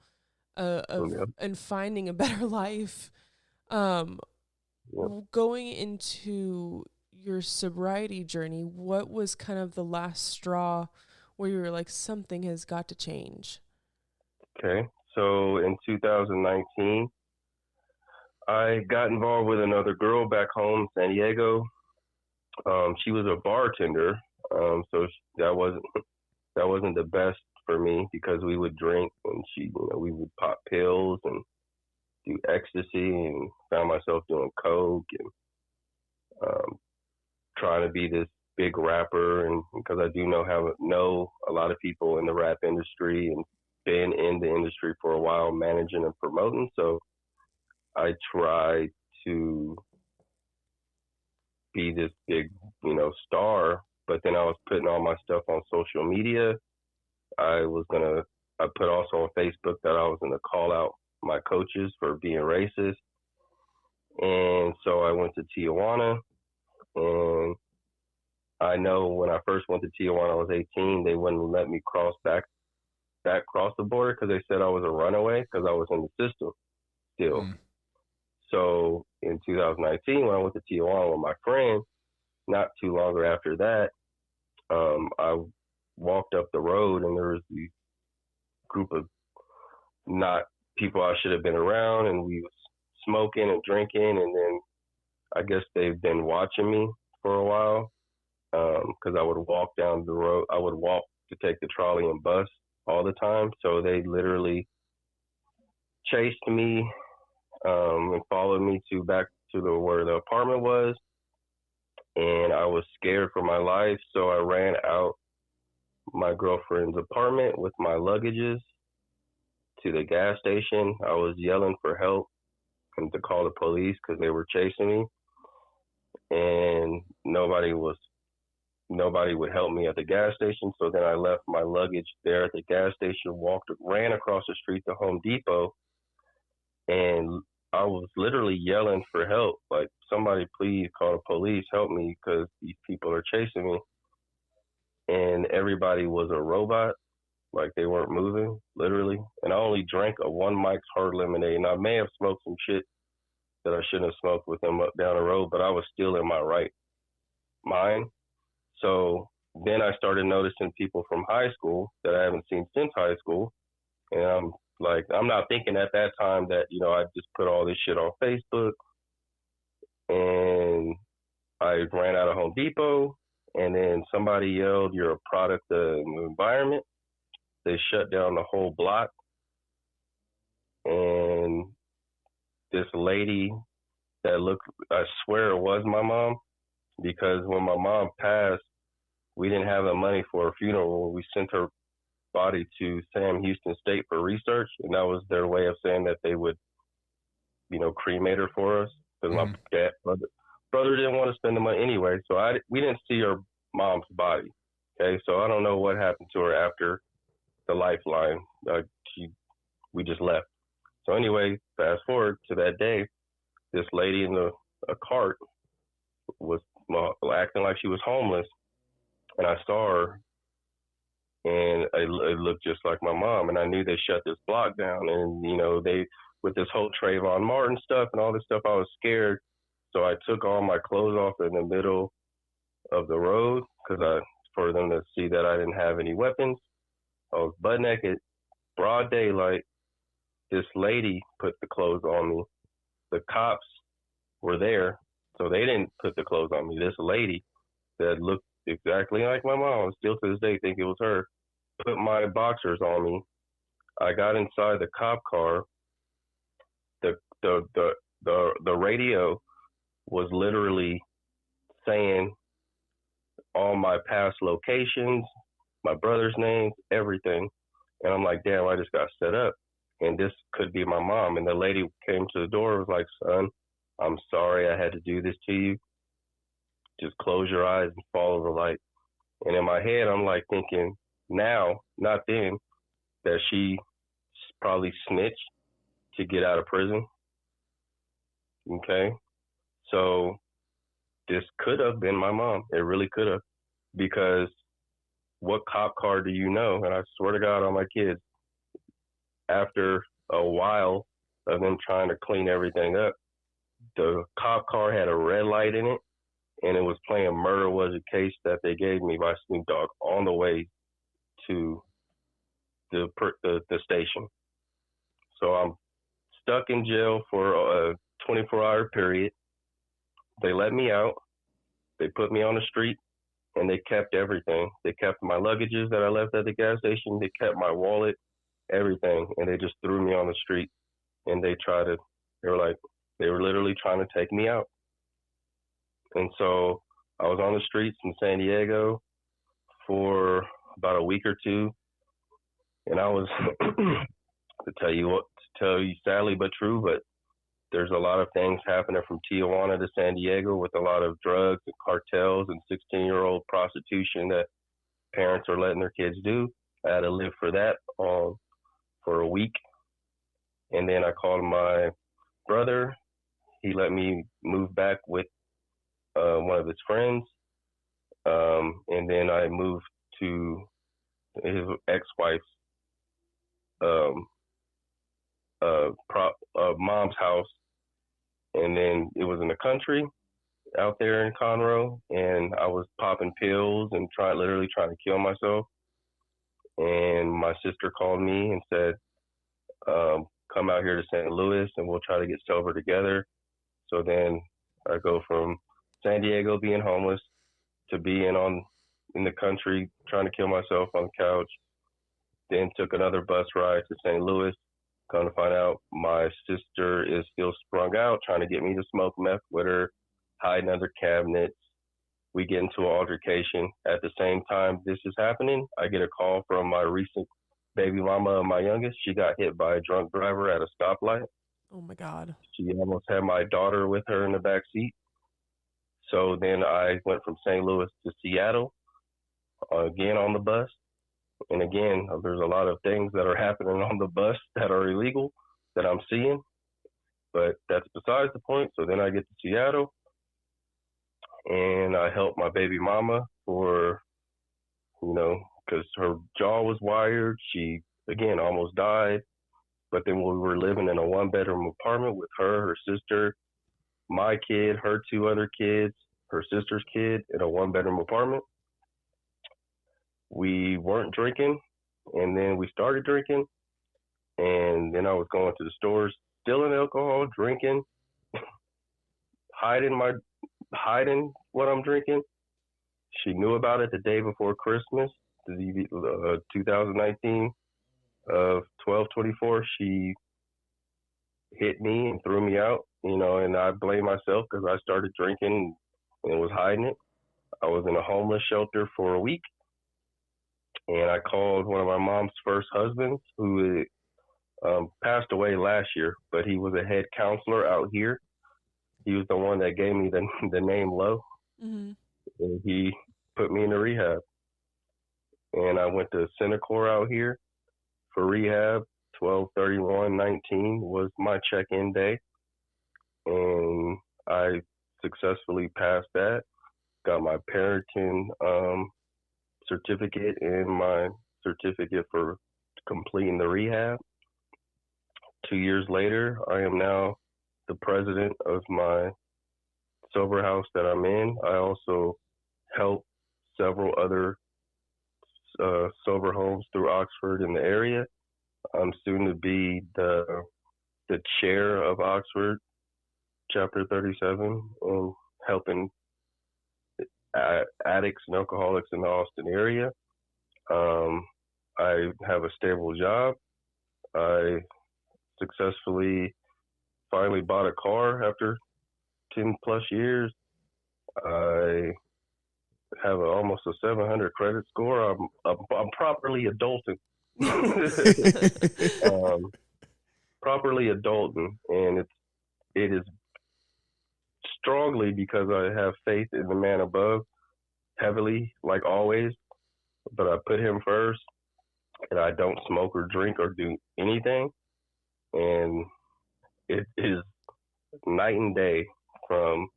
and finding a better life. Going into your sobriety journey, what was kind of the last straw where you were like, something has got to change? Okay. So in 2019, I got involved with another girl back home in San Diego. She was a bartender, so that wasn't the best for me because we would drink and we would pop pills and do ecstasy, and found myself doing coke and trying to be this big rapper, and because I do know a lot of people in the rap industry and been in the industry for a while, managing and promoting. So I tried to be this big, star, but then I was putting all my stuff on social media. I put also on Facebook that I was going to call out my coaches for being racist. And so I went to Tijuana, and I know when I first went to Tijuana, I was 18, they wouldn't let me cross back back across the border because they said I was a runaway because I was in the system still. So in 2019, when I went to Tijuana with my friend, not too long after that, I walked up the road and there was this group of not people I should have been around, and we was smoking and drinking, and then I guess they've been watching me for a while because I would walk down the road. I would walk to take the trolley and bus all the time. So they literally chased me and followed me back to where the apartment was. And I was scared for my life. So I ran out my girlfriend's apartment with my luggages to the gas station. I was yelling for help and to call the police because they were chasing me. And nobody would help me at the gas station. So then I left my luggage there at the gas station, ran across the street to Home Depot, and I was literally yelling for help, like, somebody please call the police, help me, because these people are chasing me. And everybody was a robot, like they weren't moving, literally. And I only drank a 1 Mike's Hard Lemonade, and I may have smoked some shit that I shouldn't have smoked with them up down the road, but I was still in my right mind. So then I started noticing people from high school that I haven't seen since high school. And I'm like, I'm not thinking at that time that, I just put all this shit on Facebook. And I ran out of Home Depot, and then somebody yelled, "You're a product of the environment." They shut down the whole block. And this lady that I swear it was my mom, because when my mom passed, we didn't have the money for her funeral. We sent her body to Sam Houston State for research, and that was their way of saying that they would, cremate her for us. Because my brother didn't want to spend the money anyway, so we didn't see her mom's body. Okay, so I don't know what happened to her after the lifeline. We just left. So anyway, fast forward to that day, this lady in a cart was acting like she was homeless, and I saw her, and it looked just like my mom, and I knew they shut this block down, and they, with this whole Trayvon Martin stuff and all this stuff, I was scared, so I took all my clothes off in the middle of the road for them to see that I didn't have any weapons. I was butt naked, broad daylight. This lady put the clothes on me. The cops were there, so they didn't put the clothes on me. This lady that looked exactly like my mom, still to this day think it was her, put my boxers on me. I got inside the cop car. The radio was literally saying all my past locations, my brother's names, everything. And I'm like, damn, I just got set up. And this could be my mom. And the lady came to the door and was like, "Son, I'm sorry I had to do this to you. Just close your eyes and follow the light." And in my head, I'm like thinking now, not then, that she probably snitched to get out of prison. Okay. So this could have been my mom. It really could have. Because what cop car do you know? And I swear to God on my kids, after a while of them trying to clean everything up, the cop car had a red light in it, and it was playing "Murder Was a Case That They Gave Me" by Snoop Dogg on the way to the station. So I'm stuck in jail for a 24-hour period. They let me out. They put me on the street, and they kept everything. They kept my luggages that I left at the gas station. They kept my wallet, everything, and they just threw me on the street. And they were literally trying to take me out. And so I was on the streets in San Diego for about a week or two, and I was to tell you sadly but true, but there's a lot of things happening from Tijuana to San Diego with a lot of drugs and cartels and 16-year-old prostitution that parents are letting their kids do. I had to live for that for a week. And then I called my brother. He let me move back with one of his friends. And then I moved to his ex-wife's And then it was in the country out there in Conroe, and I was popping pills and literally trying to kill myself. And my sister called me and said, come out here to St. Louis and we'll try to get sober together. So then I go from San Diego being homeless to being in the country trying to kill myself on the couch. Then took another bus ride to St. Louis. Come to find out my sister is still sprung out, trying to get me to smoke meth with her, hiding under cabinets. We get into an altercation. At the same time this is happening, I get a call from my recent baby mama of my youngest. She got hit by a drunk driver at a stoplight. Oh my God. She almost had my daughter with her in the back seat. So then I went from St. Louis to Seattle, again on the bus. And again, there's a lot of things that are happening on the bus that are illegal that I'm seeing, but that's besides the point. So then I get to Seattle and I help my baby mama for, because her jaw was wired. She, again, almost died. But then we were living in a 1-bedroom apartment with her sister, my kid, her 2 other kids, her sister's kid in a 1-bedroom apartment. We weren't drinking, and then we started drinking, and then I was going to the stores, stealing alcohol, drinking, hiding what I'm drinking. She knew about it the day before Christmas, 2019 of 12/24. She hit me and threw me out, and I blame myself because I started drinking and was hiding it. I was in a homeless shelter for a week. And I called one of my mom's first husbands, who passed away last year, but he was a head counselor out here. He was the one that gave me the name Lowe. Mm-hmm. And he put me in the rehab. And I went to Centacor out here for rehab. 12/31/19 was my check-in day. And I successfully passed that. Got my parenting certificate and my certificate for completing the rehab. 2 years later, I am now the president of my sober house that I'm in. I also help several other sober homes through Oxford in the area. I'm soon to be the chair of Oxford, Chapter 37, and helping addicts and alcoholics in the Austin area. I have a stable job. I successfully finally bought a car after 10 plus years. I have almost a 700 credit score. I'm properly adulting. Properly adulting, and it is strongly because I have faith in the man above, heavily, like always, but I put him first, and I don't smoke or drink or do anything, and it is night and day from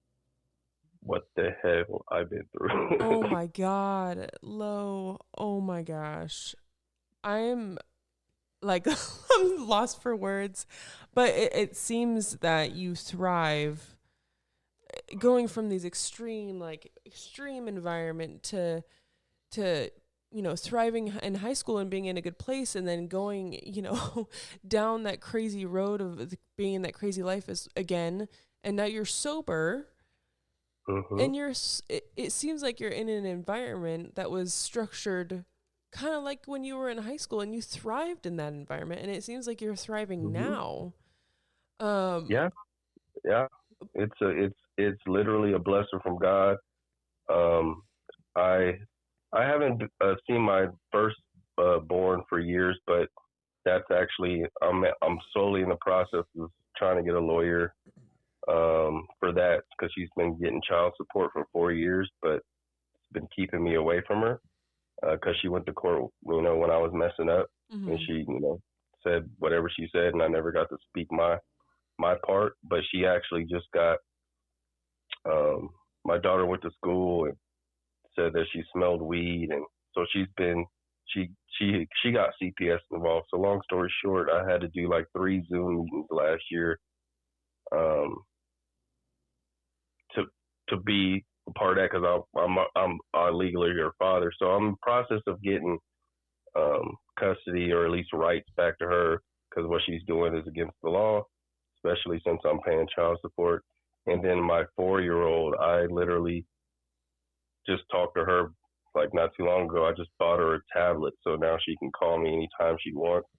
what the hell I've been through. Oh my God, Lowe. Oh my gosh. I'm like, I'm lost for words, but it seems that you thrive going from these extreme environment to thriving in high school and being in a good place, and then going, down that crazy road of being in that crazy life again. And now you're sober. Mm-hmm. And it seems like you're in an environment that was structured kind of like when you were in high school, and you thrived in that environment, and it seems like you're thriving now. Yeah. It's literally a blessing from God. I haven't seen my first born for years, but that's actually I'm slowly in the process of trying to get a lawyer for that, because she's been getting child support for 4 years, but it's been keeping me away from her because she went to court, when I was messing up, mm-hmm. and she, said whatever she said, and I never got to speak my part. But she actually just got my daughter went to school and said that she smelled weed, and so she got CPS involved. So long story short, I had to do like 3 Zoom meetings last year to be a part of that because I'm legally her father. So I'm in the process of getting custody or at least rights back to her because what she's doing is against the law, especially since I'm paying child support. And then my 4-year-old, I literally just talked to her like not too long ago. I just bought her a tablet, so now she can call me anytime she wants.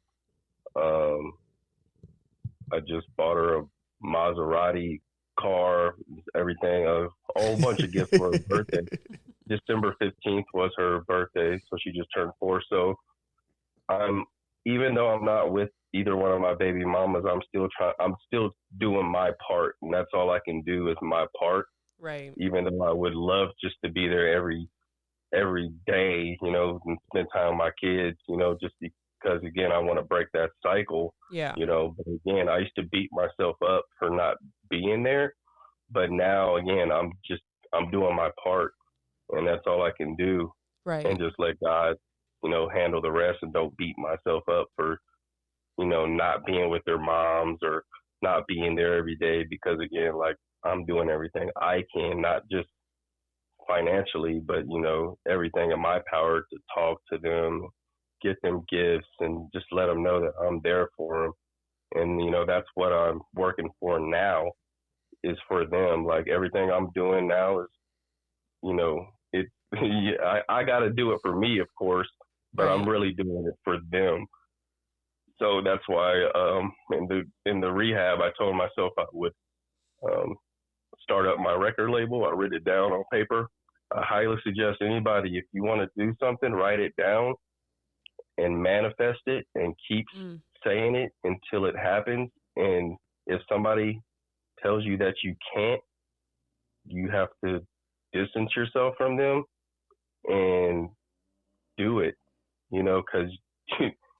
I just bought her a Maserati car, everything, a whole bunch of gifts for her birthday. December 15th was her birthday, so she just turned 4. So even though I'm not with either one of my baby mamas, I'm still doing my part, and that's all I can do is my part. Right. Even though I would love just to be there every day, and spend time with my kids, just because again, I want to break that cycle. Yeah. But again, I used to beat myself up for not being there, but now again, I'm doing my part, and that's all I can do. Right. And just let God, handle the rest, and don't beat myself up for, not being with their moms or not being there every day, because again, like I'm doing everything I can, not just financially, but everything in my power to talk to them, get them gifts, and just let them know that I'm there for them. And that's what I'm working for now, is for them. Like everything I'm doing now is, I got to do it for me, of course, but Right. I'm really doing it for them. So that's why in the rehab, I told myself I would start up my record label. I wrote it down on paper. I highly suggest anybody, if you want to do something, write it down and manifest it and keep saying it until it happens. And if somebody tells you that you can't, you have to distance yourself from them and do it, because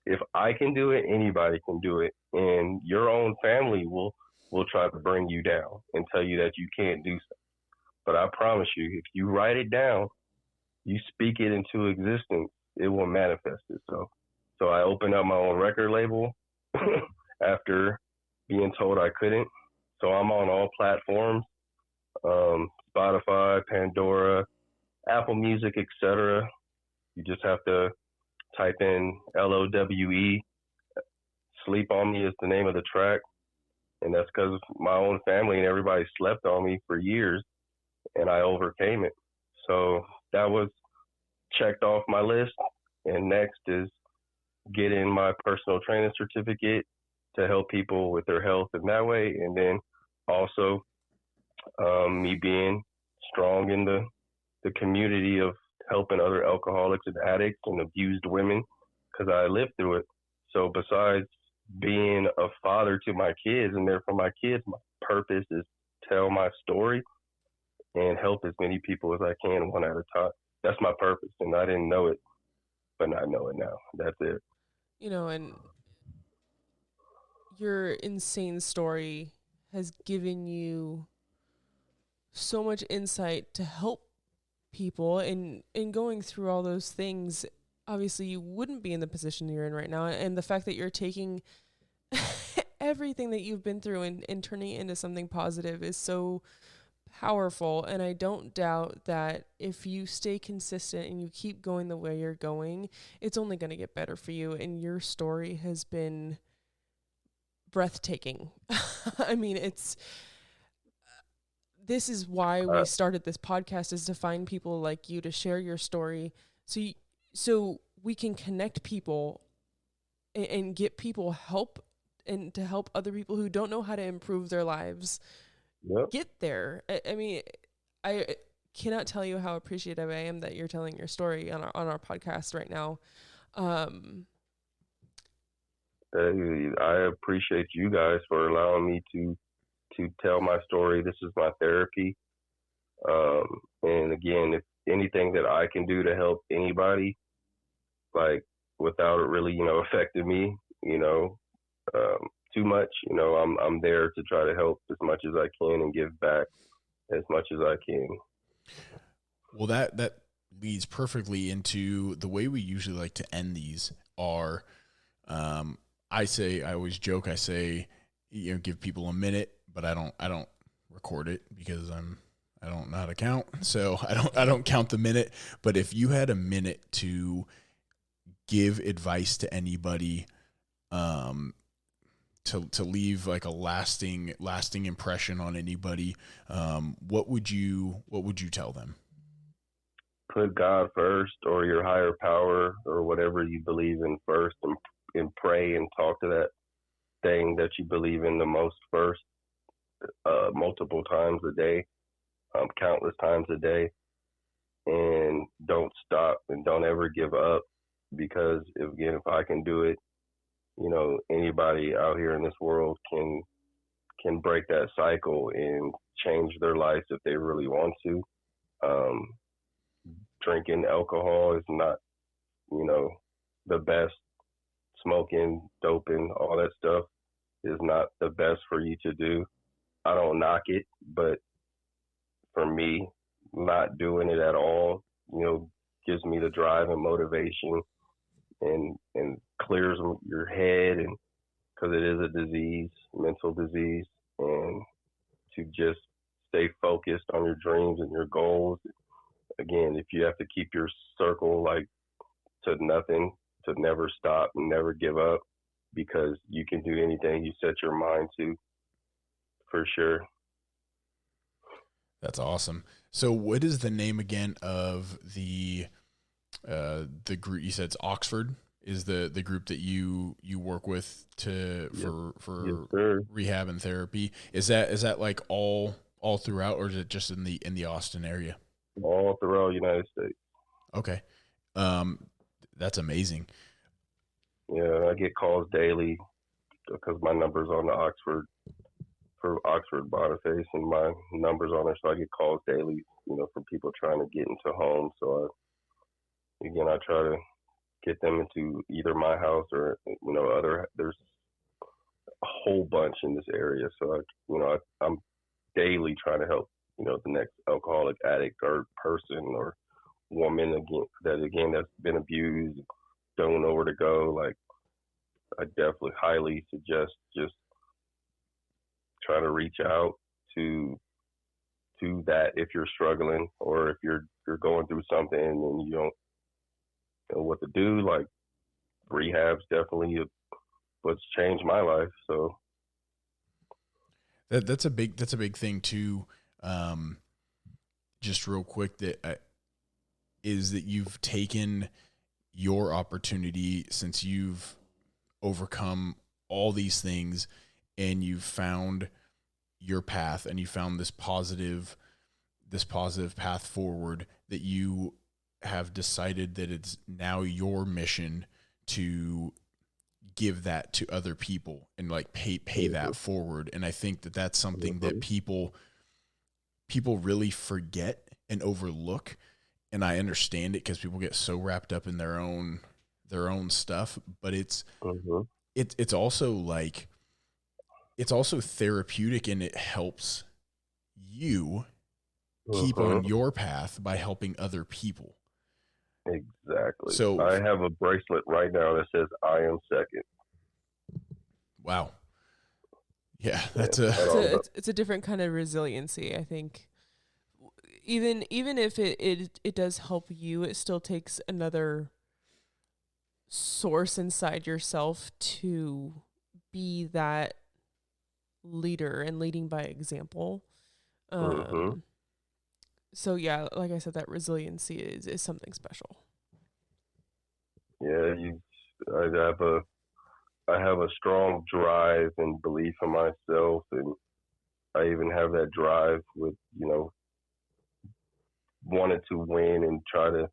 if I can do it, anybody can do it. And your own family will try to bring you down and tell you that you can't do something. But I promise you, if you write it down, you speak it into existence, it will manifest itself. So I opened up my own record label after being told I couldn't. So I'm on all platforms, Spotify, Pandora, Apple Music, etc. You just have to type in LOWE. Sleep on Me is the name of the track. And that's because my own family and everybody slept on me for years, and I overcame it. So that was checked off my list. And next is getting my personal training certificate to help people with their health in that way. And then also me being strong in the community of helping other alcoholics and addicts and abused women, because I lived through it. So besides being a father to my kids and there for my kids, my purpose is tell my story and help as many people as I can one at a time. That's my purpose, and I didn't know it, but I know it now. That's it. And your insane story has given you so much insight to help people, and in going through all those things, obviously you wouldn't be in the position you're in right now. And the fact that you're taking everything that you've been through and turning it into something positive is so powerful. And I don't doubt that if you stay consistent and you keep going the way you're going, it's only going to get better for you. And your story has been breathtaking. I mean, this is why we started this podcast, is to find people like you to share your story, so we can connect people and get people help, and to help other people who don't know how to improve their lives get there. I mean, I cannot tell you how appreciative I am that you're telling your story on our podcast right now. I appreciate you guys for allowing me to tell my story. This is my therapy. And again, if anything that I can do to help anybody, like without it really, affecting me, too much, I'm there to try to help as much as I can and give back as much as I can. Well, that leads perfectly into the way we usually like to end these are, I always joke, I say, give people a minute, but I don't record it because I don't know how to count, so I don't count the minute. But if you had a minute to give advice to anybody, to leave like a lasting impression on anybody, what would you tell them? Put God first, or your higher power, or whatever you believe in first, and pray and talk to that thing that you believe in the most first, multiple times a day, countless times a day, and don't stop and don't ever give up, because if I can do it, anybody out here in this world can break that cycle and change their lives if they really want to. Drinking alcohol is not, the best. Smoking, doping, all that stuff is not the best for you to do. I don't knock it, but for me, not doing it at all, gives me the drive and motivation, and clears your head, and because it is a disease, mental disease, and to just stay focused on your dreams and your goals. Again, if you have to keep your circle like to nothing, to never stop and never give up, because you can do anything you set your mind to, for sure. That's awesome. So what is the name again of the group? You said it's Oxford is the group that you work with for Yes, rehab and therapy. Is that like all throughout, or is it just in the Austin area? All throughout the United States. Okay. That's amazing. Yeah, I get calls daily because my number's on the Oxford, for Oxford Boniface, and my number's on there, so I get calls daily, from people trying to get into homes. So I try to get them into either my house or, there's a whole bunch in this area. So I'm daily trying to help, the next alcoholic, addict, or person or woman that's been abused, don't know where to go. Like, I definitely highly suggest just trying to reach out to that if you're struggling, or if you're going through something and you don't know what to do. Like, rehab's definitely what's changed my life. So that's a big thing too. Just real quick, is that you've taken your opportunity, since you've overcome all these things and you've found your path, and you found this positive path forward, that you have decided that it's now your mission to give that to other people and like pay that forward. And I think that that's something that people really forget and overlook. And I understand it because people get so wrapped up in their own stuff, but it's also like, it's also therapeutic, and it helps you keep on your path by helping other people. Exactly. So I have a bracelet right now that says "I am second." Wow. Yeah, that's it's a different kind of resiliency, I think. Even if it does help you, it still takes another source inside yourself to be that leader and leading by example. So yeah, like I said, that resiliency is something special. Yeah, I have a strong drive and belief in myself, and I even have that drive with, wanted to win and try to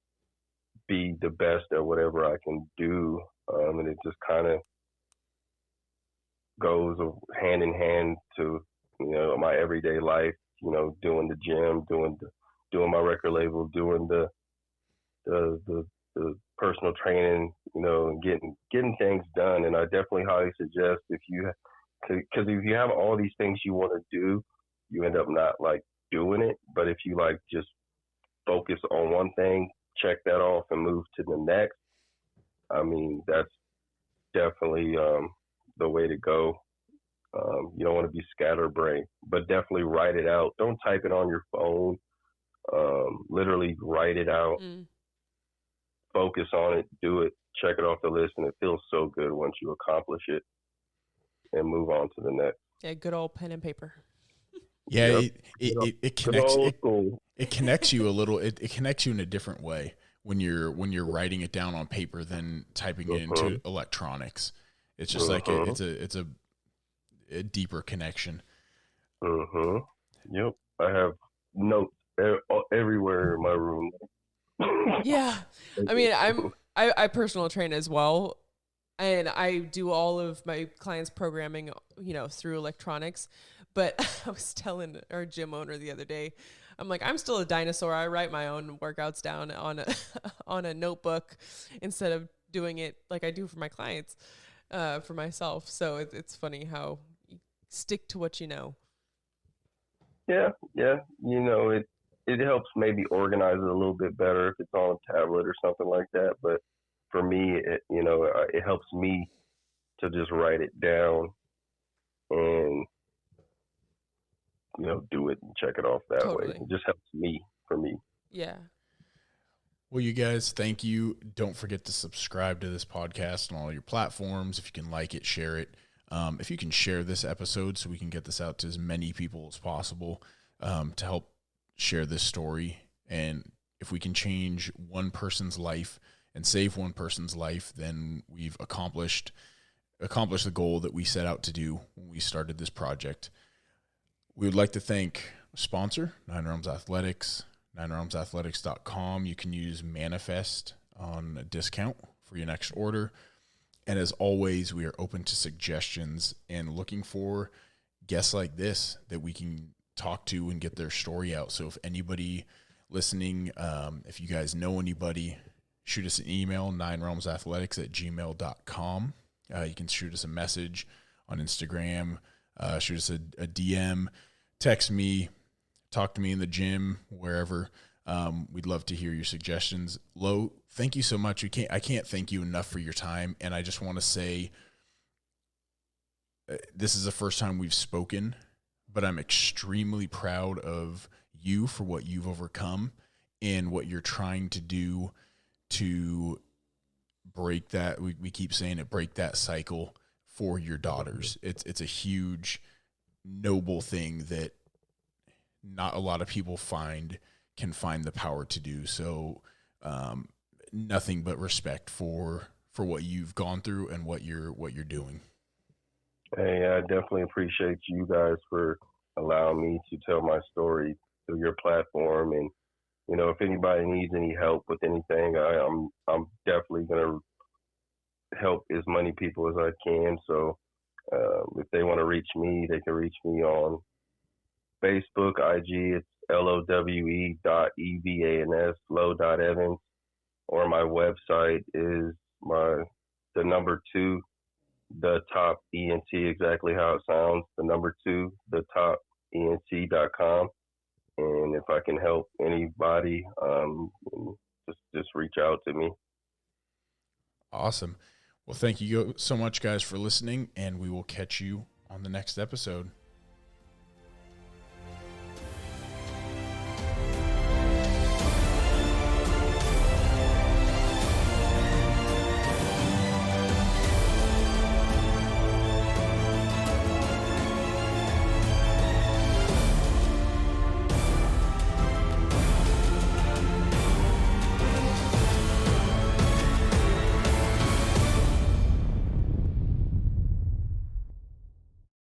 be the best at whatever I can do. And it just kind of goes hand in hand to, my everyday life, doing the gym, doing my record label, doing the personal training, and getting things done. And I definitely highly suggest, because if you have all these things you want to do, you end up not like doing it. But if you like just focus on one thing, check that off, and move to the next, I mean, that's definitely the way to go. You don't want to be scatterbrained, but definitely write it out. Don't type it on your phone. Literally write it out. Focus on it. Do it. Check it off the list, and it feels so good once you accomplish it and move on to the next. Yeah, good old pen and paper. Yeah, Yep. it connects you a little. It connects you in a different way when you're writing it down on paper than typing it into electronics. It's just like it's a deeper connection. Yep. I have notes everywhere in my room. Yeah, I mean, I personal train as well, and I do all of my clients' programming, through electronics. But I was telling our gym owner the other day, I'm like, I'm still a dinosaur. I write my own workouts down on a notebook instead of doing it like I do for my clients, for myself. So it's funny how you stick to what you know. Yeah. It helps maybe organize it a little bit better if it's on a tablet or something like that. But for me, it helps me to just write it down and, do it and check it off that way. It just helps for me. Yeah. Well, you guys, thank you. Don't forget to subscribe to this podcast on all your platforms. If you can like it, share it. If you can share this episode so we can get this out to as many people as possible, to help share this story. And if we can change one person's life and save one person's life, then we've accomplished the goal that we set out to do when we started this project. We would like to thank sponsor, Nine Realms Athletics, ninerealmsathletics.com. You can use Manifest on a discount for your next order. And as always, we are open to suggestions and looking for guests like this that we can talk to and get their story out. So if anybody listening, if you guys know anybody, shoot us an email, ninerealmsathletics@gmail.com. You can shoot us a message on Instagram, shoot us a DM, text me, talk to me in the gym, wherever. We'd love to hear your suggestions. Lowe, thank you so much. I can't thank you enough for your time. And I just want to say, this is the first time we've spoken, but I'm extremely proud of you for what you've overcome and what you're trying to do to break that. We keep saying it, break that cycle for your daughters. It's a huge, noble thing that not a lot of people can find the power to do. So, nothing but respect for what you've gone through and what you're doing. Hey, I definitely appreciate you guys for allowing me to tell my story through your platform. And, if anybody needs any help with anything, I'm definitely going to help as many people as I can. So if they want to reach me, they can reach me on Facebook, IG, it's LOWE.EVANS, Lowe.Evans, or my website is the number 2, the top ENT, exactly how it sounds, the number 2, the top ENT.com. And if I can help anybody, just reach out to me. Awesome. Well, thank you so much, guys, for listening, and we will catch you on the next episode.